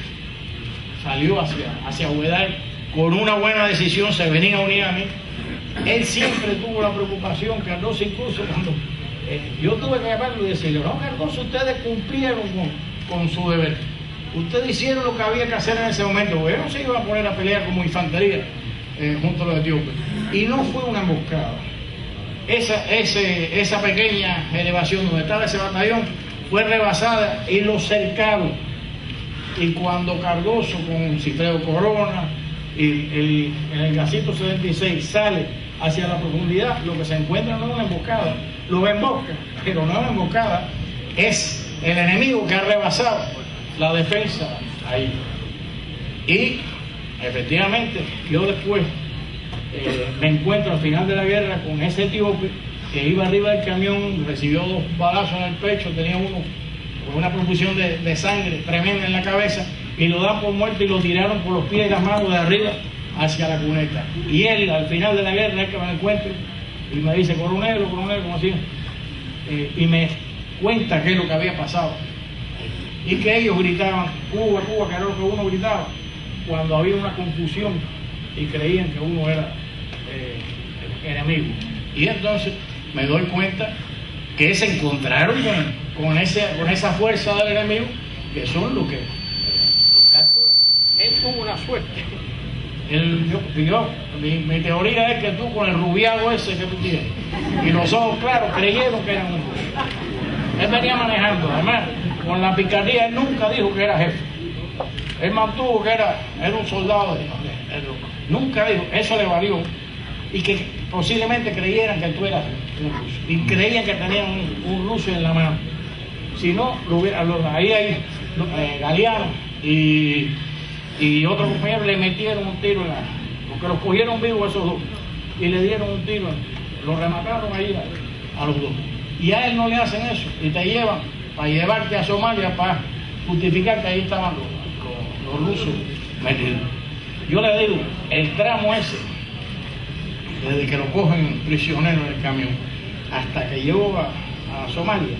salió hacia Huedal con una buena decisión, se venía a unir a mí. Él siempre tuvo la preocupación, Cardoso, incluso cuando yo tuve que llamarlo y decirle, no, Cardoso, ustedes cumplieron con su deber, ustedes hicieron lo que había que hacer en ese momento, porque ellos no se iban a poner a pelear como infantería junto a los etíopes, y no fue una emboscada. Esa pequeña elevación donde estaba ese batallón fue rebasada y lo cercaron. Y cuando Cardoso con Sigfredo Corona y en el Gacito 76 sale hacia la profundidad, lo que se encuentra no es una emboscada, lo embosca, pero no es una emboscada, es el enemigo que ha rebasado la defensa ahí. Y efectivamente yo después me encuentro al final de la guerra con ese etíope que iba arriba del camión, recibió 2 balazos en el pecho, tenía uno con una profusión de sangre tremenda en la cabeza, y lo dan por muerto y lo tiraron por los pies y las manos de arriba hacia la cuneta. Y él, al final de la guerra, es que me encuentro y me dice, coronel, como así, y me cuenta qué es lo que había pasado. Y que ellos gritaban, Cuba, Cuba, que era lo que uno gritaba, cuando había una confusión y creían que uno era enemigo. Y entonces me doy cuenta que se encontraron con esa fuerza del enemigo, que son los que capturan. Él tuvo una suerte. Mi teoría es que tú, con el rubiado ese que tú tienes y los ojos claros, creyeron que eran un ruso. Él venía manejando, además, con la picardía. Él nunca dijo que era jefe. Él mantuvo que era un soldado nunca dijo, eso le valió, y que posiblemente creyeran que tú eras un ruso, y creían que tenían un ruso en la mano. Si no, ahí hay Galeano y otro compañero le metieron un tiro porque los cogieron vivos esos dos, y le dieron un tiro, los remataron ahí a los dos. Y a él no le hacen eso, y te llevan para llevarte a Somalia para justificar que ahí estaban los rusos metidos. Yo le digo, el tramo ese, desde que lo cogen prisionero en el camión hasta que llegó a Somalia,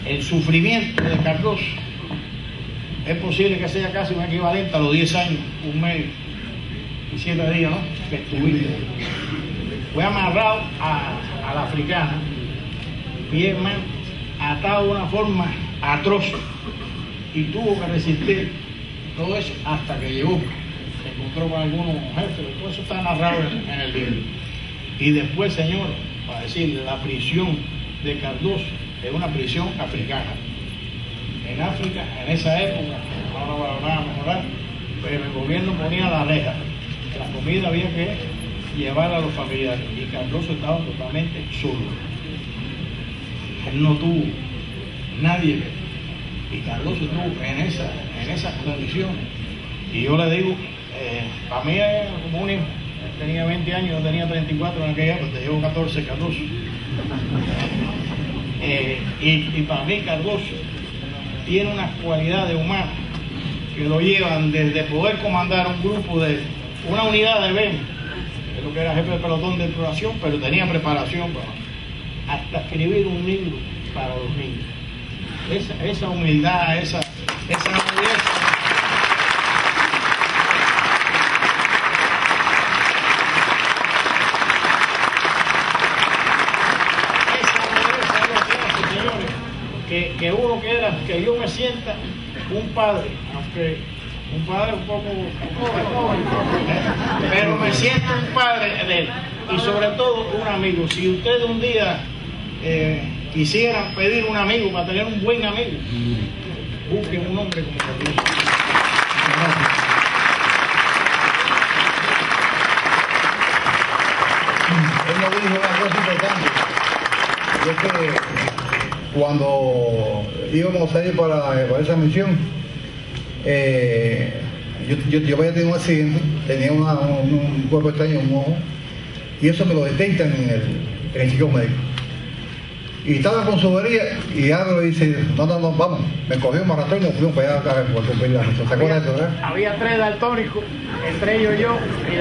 el sufrimiento de Cardoso es posible que sea casi un equivalente a los 10 años, un mes y 7 días, ¿no?, que estuviste. Fue amarrado a la africana, bien atado de una forma atroz, y tuvo que resistir todo eso hasta que llegó. Se encontró con algunos jefes, todo eso está narrado en el libro. Y después, señor, para decirle, la prisión de Cardoso es una prisión africana. En África, en esa época, ahora va a mejorar, pero el gobierno ponía la reja. La comida había que llevar a los familiares, y Cardoso estaba totalmente solo. Él no tuvo nadie, y Cardoso estuvo en esas condiciones. Y yo le digo, para mí es como un hijo. Él tenía 20 años, yo tenía 34 en aquella época, te llevo 14, Cardoso. Y para mí Cardoso tiene unas cualidades humanas que lo llevan desde poder comandar un grupo de una unidad de BEM, que es lo que era jefe de pelotón de exploración, pero tenía preparación hasta escribir un libro para los niños. Esa humildad, esa nobleza. que uno quiera que yo me sienta un padre, aunque un padre un poco joven, pero me siento un padre de él y sobre todo un amigo. Si ustedes un día quisieran pedir un amigo para tener un buen amigo, busquen un hombre como Carlitos. Él me dijo una cosa importante, y es que cuando íbamos a ir para esa misión, yo había tenido un accidente, tenía un cuerpo extraño en un ojo, y eso me lo detectan en el chequeo médico. Y estaba con su avería y algo le dice, no, vamos, me cogió, me arrastró y nos fuimos para allá por cumplir la misión. ¿Se acuerdan de eso, verdad? Había 3 daltónicos, entre ellos yo, y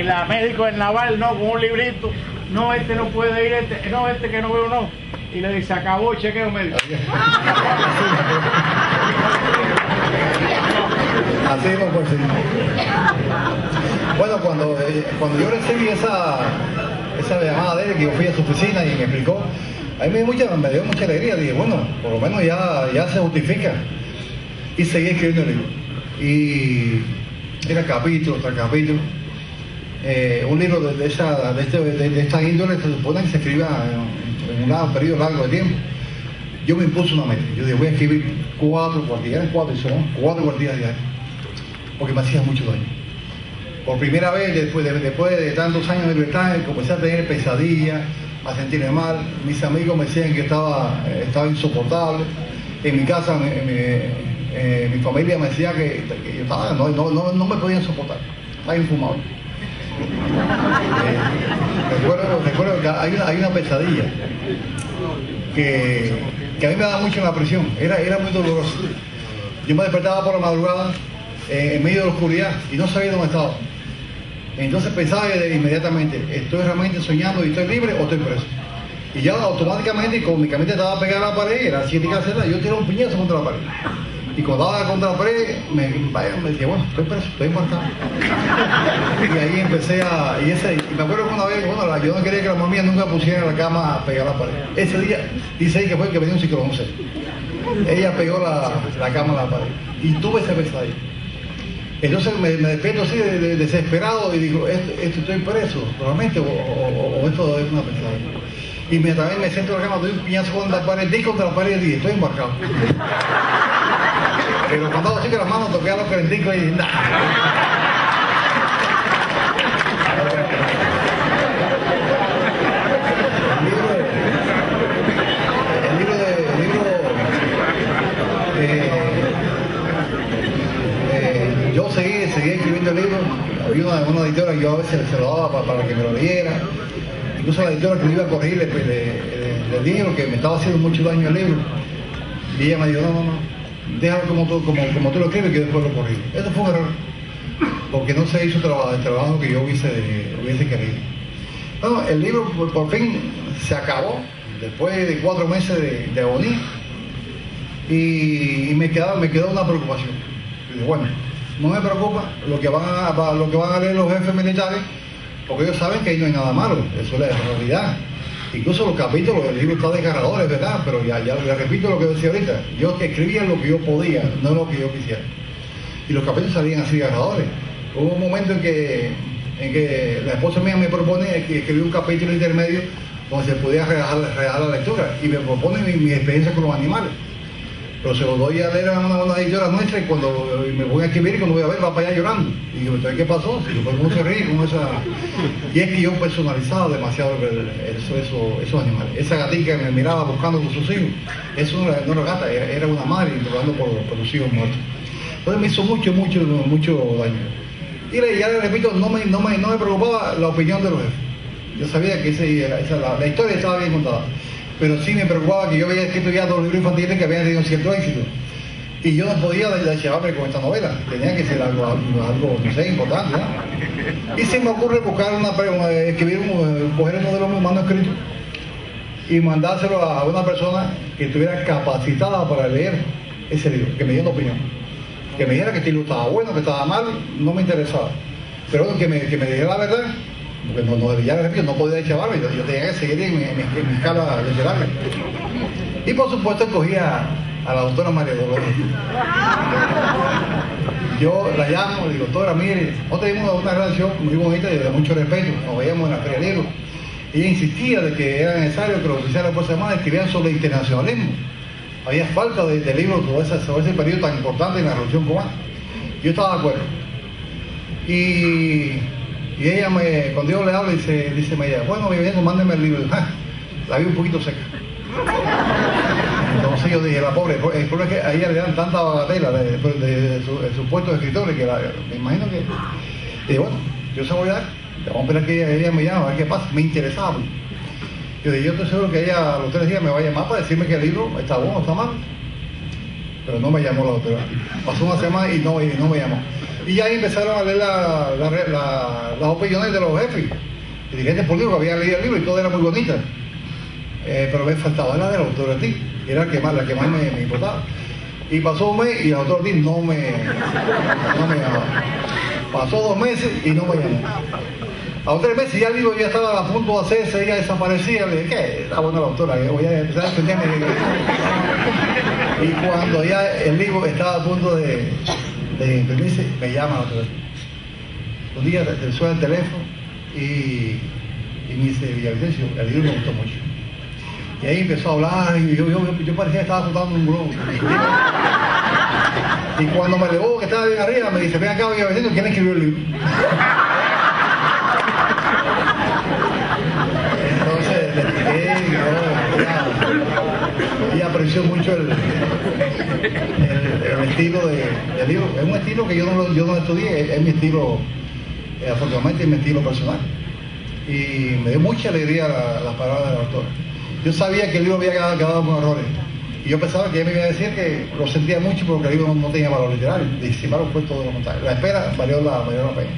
la médico del naval, no, con un librito, no, este no puede ir, este que no veo, no. Y le dice, acabó el chequeo médico. Así no puede ser. Bueno, cuando yo recibí esa llamada de él, que yo fui a su oficina y me explicó, a mí me dio mucha alegría. Dije, bueno, por lo menos ya se justifica. Y seguí escribiendo el libro. Y era capítulo tras capítulo. Un libro de esta índole se supone que se escriba en un periodo largo de tiempo. Yo me impuse una meta. Yo dije, voy a escribir 4 cuartillas, eran 4 y son 4 cuartillas diarias, porque me hacía mucho daño. Por primera vez, después de tantos años de libertad, comencé a tener pesadillas, a sentirme mal. Mis amigos me decían que estaba insoportable. En mi casa, mi familia me decía que yo estaba, no me podían soportar. Estaba infumable. Recuerdo que hay una pesadilla que a mí me daba mucho en la prisión. Era muy doloroso. Yo me despertaba por la madrugada en medio de la oscuridad y no sabía dónde estaba. Entonces pensaba inmediatamente, ¿estoy realmente soñando y estoy libre o estoy preso? Y ya automáticamente, como mi camita estaba pegada a la pared, era 7 casas, yo tiré un piñazo contra la pared. Y cuando estaba contra la pared, me decía, bueno, estoy preso, estoy embarcado. Y ahí empecé y me acuerdo que una vez, bueno, yo no quería que la mamá mía nunca pusiera la cama a pegar a la pared. Ese día, dice ahí que fue el que venía un ciclón, no sé. Ella pegó la cama a la pared. Y tuve esa pesadilla. Entonces me despierto así desesperado y digo, ¿estoy preso realmente o esto es una pesadilla? Y también me siento en la cama, doy un piñazo contra la pared, di contra la pared y dije, estoy embarcado. Pero cuando hago así que las manos toqué a los calenticos y nada. Yo seguí escribiendo el libro. Había una editora que yo a veces se lo daba para que me lo leyera. Incluso la editora que me iba a corregir le dije que me estaba haciendo mucho daño el libro. Y ella me dijo, no, déjalo como tú lo escribes, que después lo corrijo. Eso fue un error, porque no se hizo el trabajo que yo hubiese querido. Bueno, el libro por fin se acabó, después de 4 meses de agonía, y me quedó una preocupación. Y dije, bueno, no me preocupa lo que van a leer los jefes militares, porque ellos saben que ahí no hay nada malo, eso es la realidad. Incluso los capítulos del libro están desgarradores, ¿verdad? Pero ya le repito lo que decía ahorita. Yo escribía lo que yo podía, no lo que yo quisiera. Y los capítulos salían así desgarradores. Hubo un momento en que la esposa mía me propone que escribir un capítulo intermedio donde se podía regalar la lectura. Y me propone mi experiencia con los animales. Pero se lo doy a leer a una editora nuestra y cuando me voy a escribir y cuando voy a ver va para allá llorando. Y digo, ¿qué pasó? Si ¿cómo se ríe con esa...? Y es que yo personalizaba demasiado esos animales. Esa gatita que me miraba buscando por sus hijos, eso no era gata, era una madre buscando por sus hijos muertos. Entonces me hizo mucho daño. Y ya le repito, no me preocupaba la opinión de los jefes. Yo sabía que la historia estaba bien contada. Pero sí me preocupaba que yo había escrito ya 2 libros infantiles que habían tenido cierto éxito. Y yo no podía llevarme con esta novela. Tenía que ser algo no sé, importante, ¿no? Y se me ocurre buscar coger uno de los manuscritos y mandárselo a una persona que estuviera capacitada para leer ese libro, que me diera una opinión. Que me dijera que este libro estaba bueno, que estaba mal, no me interesaba. Pero que me dijera la verdad. Porque ya repito, no podía chavarme, yo tenía que seguir en mi escala literaria. Y por supuesto cogía a la doctora María Dolores. Yo la llamo, le digo, doctora, mire, nosotros tuvimos una relación muy bonita y de mucho respeto, nos veíamos en la Feria del Libro. Ella insistía de que era necesario que los oficiales de Fuerza Armada escribieran sobre internacionalismo. Había falta de libros sobre ese periodo tan importante en la Revolución Cubana. Yo estaba de acuerdo. Y ella, cuando yo le hablo, dice ella, bueno, mi viejo, mándeme el libro. La vi un poquito seca. Entonces yo dije, la pobre, el problema es que a ella le dan tanta bagatela de su puesto de escritor, que me imagino que... Y dije, bueno, yo se voy a dar, vamos a esperar que ella me llame, a ver qué pasa. Me interesaba. Yo dije, yo estoy seguro que ella a los 3 días me va a llamar para decirme que el libro está bueno o está mal. Pero no me llamó la doctora. Pasó una semana y no me llamó. Y ya ahí empezaron a leer las opiniones de los jefes, dirigentes políticos que habían leído el libro y todo era muy bonita. Pero me faltaba la de la doctora Ortiz, era la que más me importaba. Y pasó un mes y la doctora Ortiz no me llamaba. Pasó 2 meses y no me llamó. A los 3 meses ya el libro ya estaba a punto de hacerse, ella desaparecía. Le dije, ¿qué? Está buena la doctora, voy a empezar a entenderme. Y cuando ya el libro estaba a punto de imprimirse, me llama la doctora. Un día suena el teléfono y me dice, Villavicencio, el libro me gustó mucho. Y ahí empezó a hablar y yo parecía que estaba soltando un globo. Y cuando me llegó que estaba bien arriba, me dice, ven acá, Villavicencio, ¿quién escribió el libro? Entonces le expliqué y apreció mucho el estilo del libro. Es un estilo que yo no estudié, es mi estilo, afortunadamente es mi estilo personal. Y me dio mucha alegría las palabras de la doctora. Yo sabía que el libro había quedado con errores. Y yo pensaba que ella me iba a decir que lo sentía mucho porque el libro no tenía valor literario. Y sin embargo fue todo lo contrario. La espera valió la pena.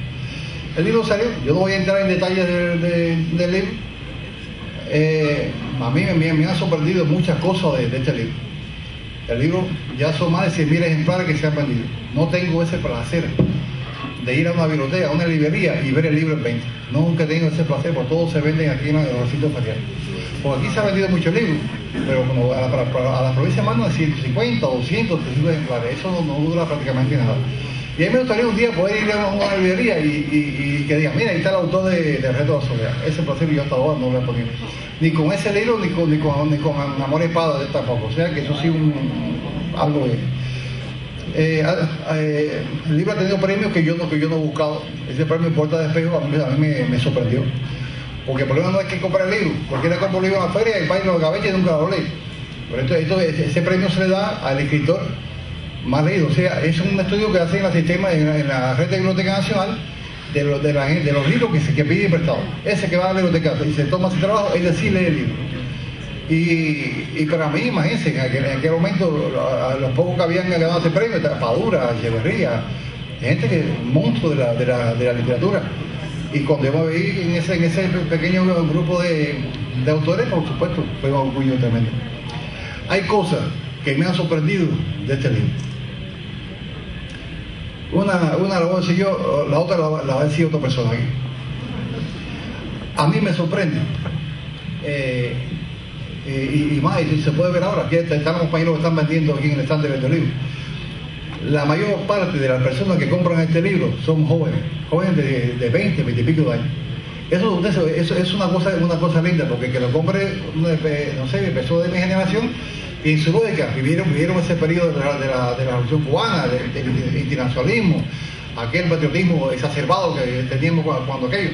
El libro salió, yo no voy a entrar en detalles del libro. A mí me han sorprendido muchas cosas de este libro. El libro ya son más de 100.000 ejemplares que se han vendido. No tengo ese placer de ir a una biblioteca, a una librería y ver el libro en venta. Nunca he tenido ese placer, porque todos se venden aquí en los recintos feriales. Porque aquí se ha vendido muchos libros, pero como a la provincia mandan 150, 200, 300 ejemplares. Eso no dura prácticamente nada. Y a mí me gustaría un día poder ir a una librería y que digan, mira, ahí está el autor de Reto de la Soledad. Ese placer yo hasta ahora no lo he podido. Ni con ese libro, ni con Amor y Espada tampoco. O sea que eso sí algo bien. El libro ha tenido premios que yo no he buscado. Ese premio Puerta de Espejo a mí me sorprendió. Porque el problema no es que comprar el libro. Cualquiera compra un libro en la feria y va y lo agavecha y nunca lo lee. Pero ese premio se le da al escritor más leído. O sea, es un estudio que hace en la red de Biblioteca Nacional de los libros que piden prestado. Ese que va a la biblioteca y se toma ese trabajo, él sí lee el libro. Y para mí, imagínense, en aquel momento, los pocos que habían ganado ese premio, Padura, Echeverría, gente que un monstruo de la literatura. Y cuando yo me vi en ese pequeño grupo de autores, por supuesto, fue un orgullo tremendo. Hay cosas que me han sorprendido de este libro. Una la voy a decir yo, la otra la va a decir otra persona aquí. A mí me sorprende, y más, y se puede ver ahora, aquí están los compañeros que están vendiendo aquí en el stand de Vendo Libro. La mayor parte de las personas que compran este libro son jóvenes de 20 y pico de años. Eso es una cosa linda, porque que lo compre, no sé, personas de mi generación, y en su lógica vivieron ese periodo de la Revolución Cubana, del internacionalismo, aquel patriotismo exacerbado que teníamos cuando aquello.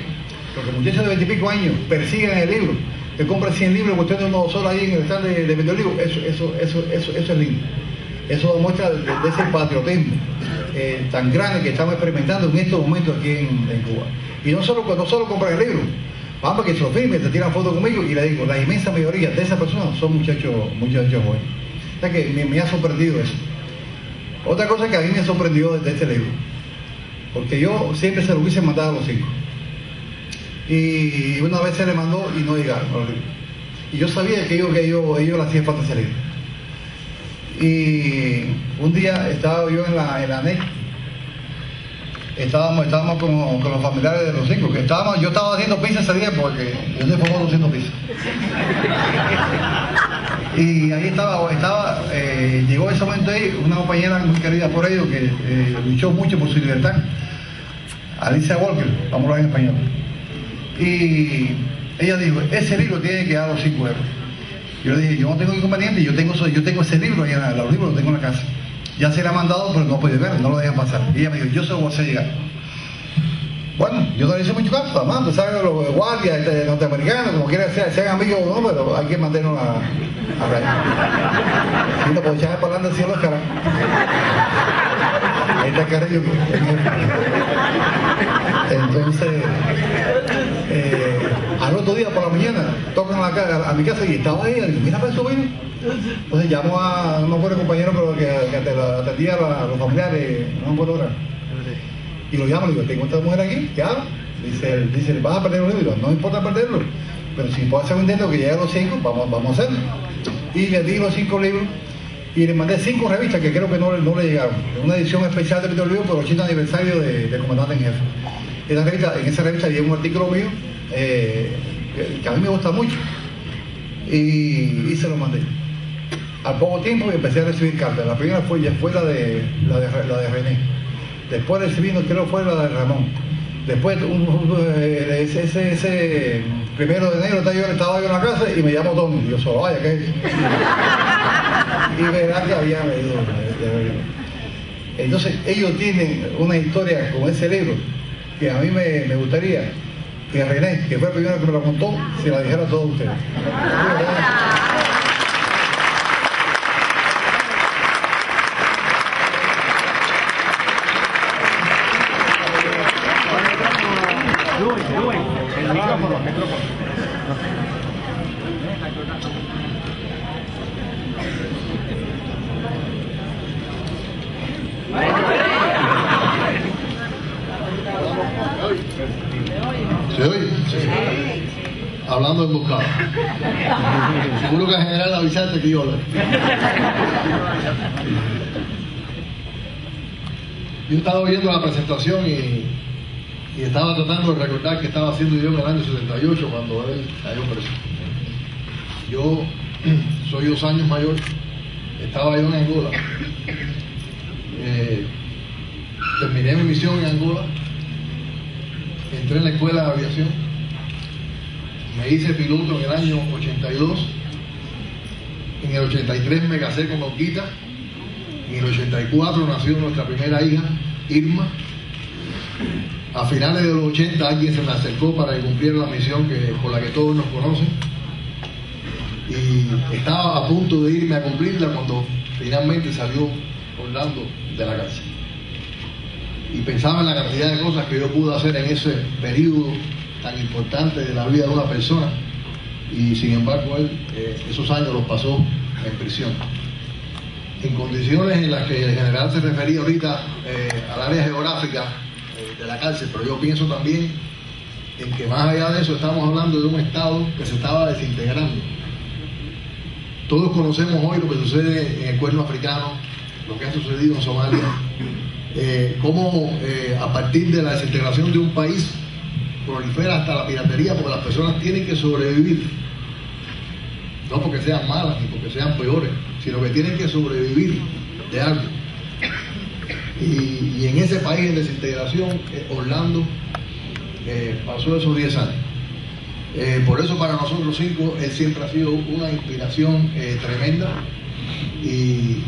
Porque muchachos de 20 y pico años persiguen el libro, que compran 100 libros en cuestión de uno solo ahí en el stand de Vendo Libro. Eso es lindo. Eso demuestra de ese patriotismo tan grande que estamos experimentando en estos momentos aquí en Cuba. Y no solo compran el libro, van para que se lo firmen, se tiran fotos conmigo, y le digo, la inmensa mayoría de esas personas son muchachos jóvenes. O sea que me ha sorprendido eso. Otra cosa que a mí me sorprendió de este libro, porque yo siempre se lo hubiese mandado a los 5. Y una vez se le mandó y no llegaron a los libros. Y yo sabía que ellos le hacían falta ese libro. Y un día estaba yo en la ANEC, estábamos con los familiares de los 5, yo estaba haciendo pizza ese día porque yo estoy famoso haciendo pizza. Y ahí llegó ese momento ahí, una compañera muy querida por ellos que luchó mucho por su libertad, Alicia Walker, vamos a hablar en español. Y ella dijo, ese libro tiene que dar los 5 euros. Yo le dije, yo no tengo inconveniente, yo tengo ese libro ahí, los libros los tengo en la casa. Ya se le ha mandado, pero no puede ver, no lo dejan pasar. Y ella me dijo, yo se lo voy a hacer llegar. Bueno, yo no le hice mucho caso, además, ¿sabes? Los guardias norteamericanos, como quieran sean amigos o no, pero hay que mantenernos a raya. Si no, pues echar para adelante el cielo es cara. Ahí está el carrillo. Entonces, al otro día por la mañana, tocan a mi casa y estaba ella, digo, mira para el sobrino. Entonces llamo a un buen compañero, pero que atendía a los familiares, no me acuerdo ahora. Y lo llamo, le digo, tengo esta mujer aquí, ¿qué hago? Dice, vas a perder los libros. No importa perderlo, pero si puedo hacer un intento que llegue a los 5, vamos a hacerlo. Y le di los 5 libros y le mandé 5 revistas que creo que no le llegaron. Una edición especial de Víctor Vivo por el 80 aniversario del comandante en jefe. En esa revista había un artículo mío que a mí me gusta mucho y se lo mandé. Al poco tiempo empecé a recibir cartas. La primera fue la de René. Después recibí, creo que fue la de Ramón. Después, ese 1 de enero estaba yo en la casa y me llamó Tony. Y yo solo, vaya, ¿qué es? Y verás que había leído. Entonces, ellos tienen una historia con ese libro que a mí me gustaría que René, que fue el primero que me lo contó, se la dijera a todos ustedes. ¿Se oye? Sí. Hablando en buscado. Seguro que el general avisaste que yo hablo. Yo estaba oyendo la presentación y estaba tratando de recordar que estaba haciendo yo en el año 78 cuando él cayó preso. Yo soy 2 años mayor, estaba yo en Angola. Terminé mi misión en Angola, entré en la escuela de aviación, me hice piloto en el año 82, en el 83 me casé con Olguita, en el 84 nació nuestra primera hija, Irma. A finales de los 80 alguien se me acercó para que cumpliera la misión por la que todos nos conocen, y estaba a punto de irme a cumplirla cuando finalmente salió Orlando de la cárcel. Y pensaba en la cantidad de cosas que yo pude hacer en ese periodo tan importante de la vida de una persona, y sin embargo él esos años los pasó en prisión, en condiciones en las que el general se refería ahorita al área geográfica de la cárcel, pero yo pienso también en que más allá de eso estamos hablando de un estado que se estaba desintegrando. Todos conocemos hoy lo que sucede en el Cuerno Africano, lo que ha sucedido en Somalia, cómo a partir de la desintegración de un país prolifera hasta la piratería, porque las personas tienen que sobrevivir, no porque sean malas ni porque sean peores, sino que tienen que sobrevivir de algo. Y en ese país en desintegración, Orlando pasó esos 10 años. Por eso para nosotros 5 él siempre ha sido una inspiración tremenda, y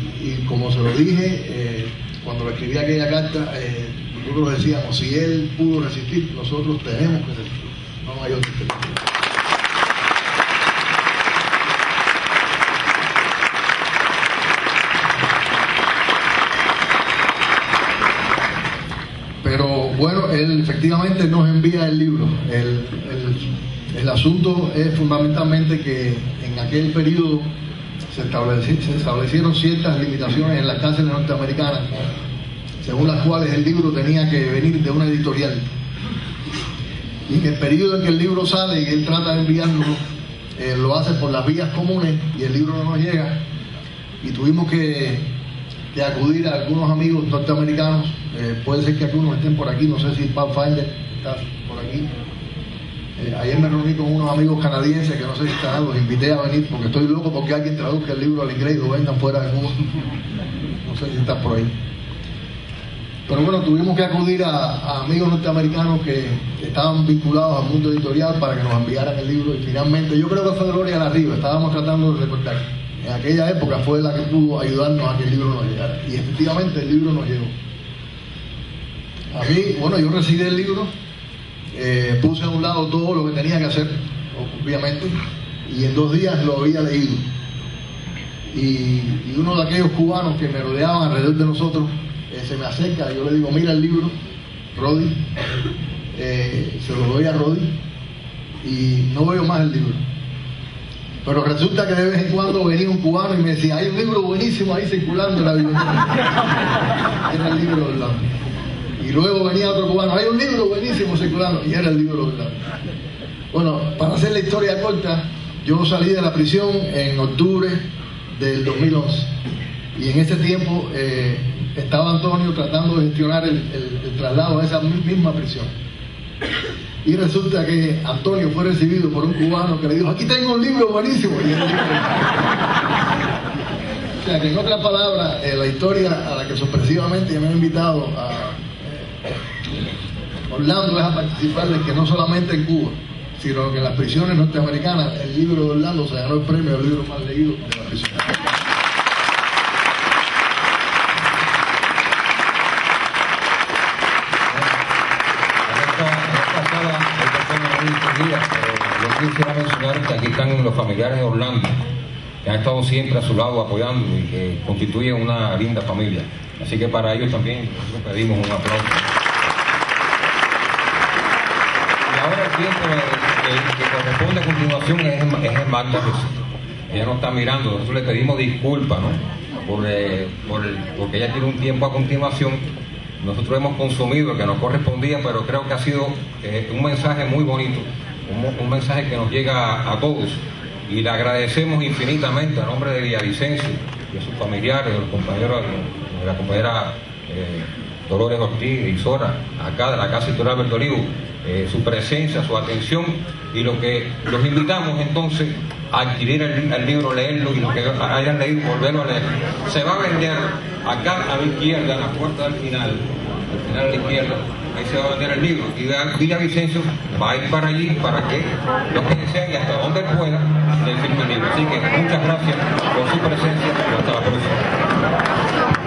como se lo dije cuando le escribí aquella carta, nosotros decíamos, si él pudo resistir, nosotros tenemos que resistir, no hay otra alternativa. Pero bueno, él efectivamente nos envía el libro. El asunto es fundamentalmente que en aquel periodo se establecieron ciertas limitaciones en las cárceles norteamericanas, según las cuales el libro tenía que venir de una editorial. Y en el periodo en que el libro sale y él trata de enviarlo, lo hace por las vías comunes y el libro no nos llega. Y tuvimos que acudir a algunos amigos norteamericanos, puede ser que algunos estén por aquí, no sé si Pathfinder está por aquí, Ayer me reuní con unos amigos canadienses que no sé si están, los invité a venir porque estoy loco porque alguien traduzca el libro al inglés y lo vendan fuera de Cuba. No sé si están por ahí. Pero bueno, tuvimos que acudir a amigos norteamericanos que estaban vinculados al mundo editorial para que nos enviaran el libro y finalmente, yo creo que fue Gloria Larriba, estábamos tratando de recordar. En aquella época fue la que pudo ayudarnos a que el libro nos llegara y efectivamente el libro nos llegó. A mí, bueno, yo recibí el libro, puse a un lado todo lo que tenía que hacer, obviamente, y en 2 días lo había leído. Y uno de aquellos cubanos que me rodeaban alrededor de nosotros se me acerca, yo le digo, mira el libro, Rodi, se lo doy a Rodi y no veo más el libro. Pero resulta que de vez en cuando venía un cubano y me decía, hay un libro buenísimo ahí circulando en la biblioteca. Era el libro de Orlando. Y luego venía otro cubano, hay un libro buenísimo circulando, y era el libro de Orlando. Bueno, para hacer la historia corta, yo salí de la prisión en octubre del 2011 y en ese tiempo estaba Antonio tratando de gestionar el traslado a esa misma prisión. Y resulta que Antonio fue recibido por un cubano que le dijo, aquí tengo un libro buenísimo. Y el libro... O sea, que en otras palabras, la historia a la que sorpresivamente me han invitado a Orlando es a participar de que no solamente en Cuba, sino que en las prisiones norteamericanas, el libro de Orlando se ganó el premio al libro más leído de la prisión. Yo quisiera mencionar que aquí están los familiares de Orlando, que han estado siempre a su lado apoyando y que constituyen una linda familia. Así que para ellos también nosotros pedimos un aplauso. Y ahora el tiempo que corresponde a continuación es el Magda Jesús. Ella nos está mirando, nosotros le pedimos disculpas, ¿no? Porque ella tiene un tiempo a continuación. Nosotros hemos consumido el que nos correspondía, pero creo que ha sido un mensaje muy bonito, un mensaje que nos llega a todos. Y le agradecemos infinitamente a nombre de Villavicencio, de sus familiares, de los compañeros, de la compañera Dolores Ortiz y Sora, acá de la Casa Editorial Alberto Olivo, su presencia, su atención, y lo que los invitamos entonces a adquirir el libro, leerlo, y los que hayan leído, volverlo a leer. Se va a vender acá a la izquierda, en la puerta al final a la izquierda, ahí se va a vender el libro, y Villavicencio va a ir para allí para que los que deseen y hasta donde pueda le firme el libro. Así que muchas gracias por su presencia y hasta la próxima.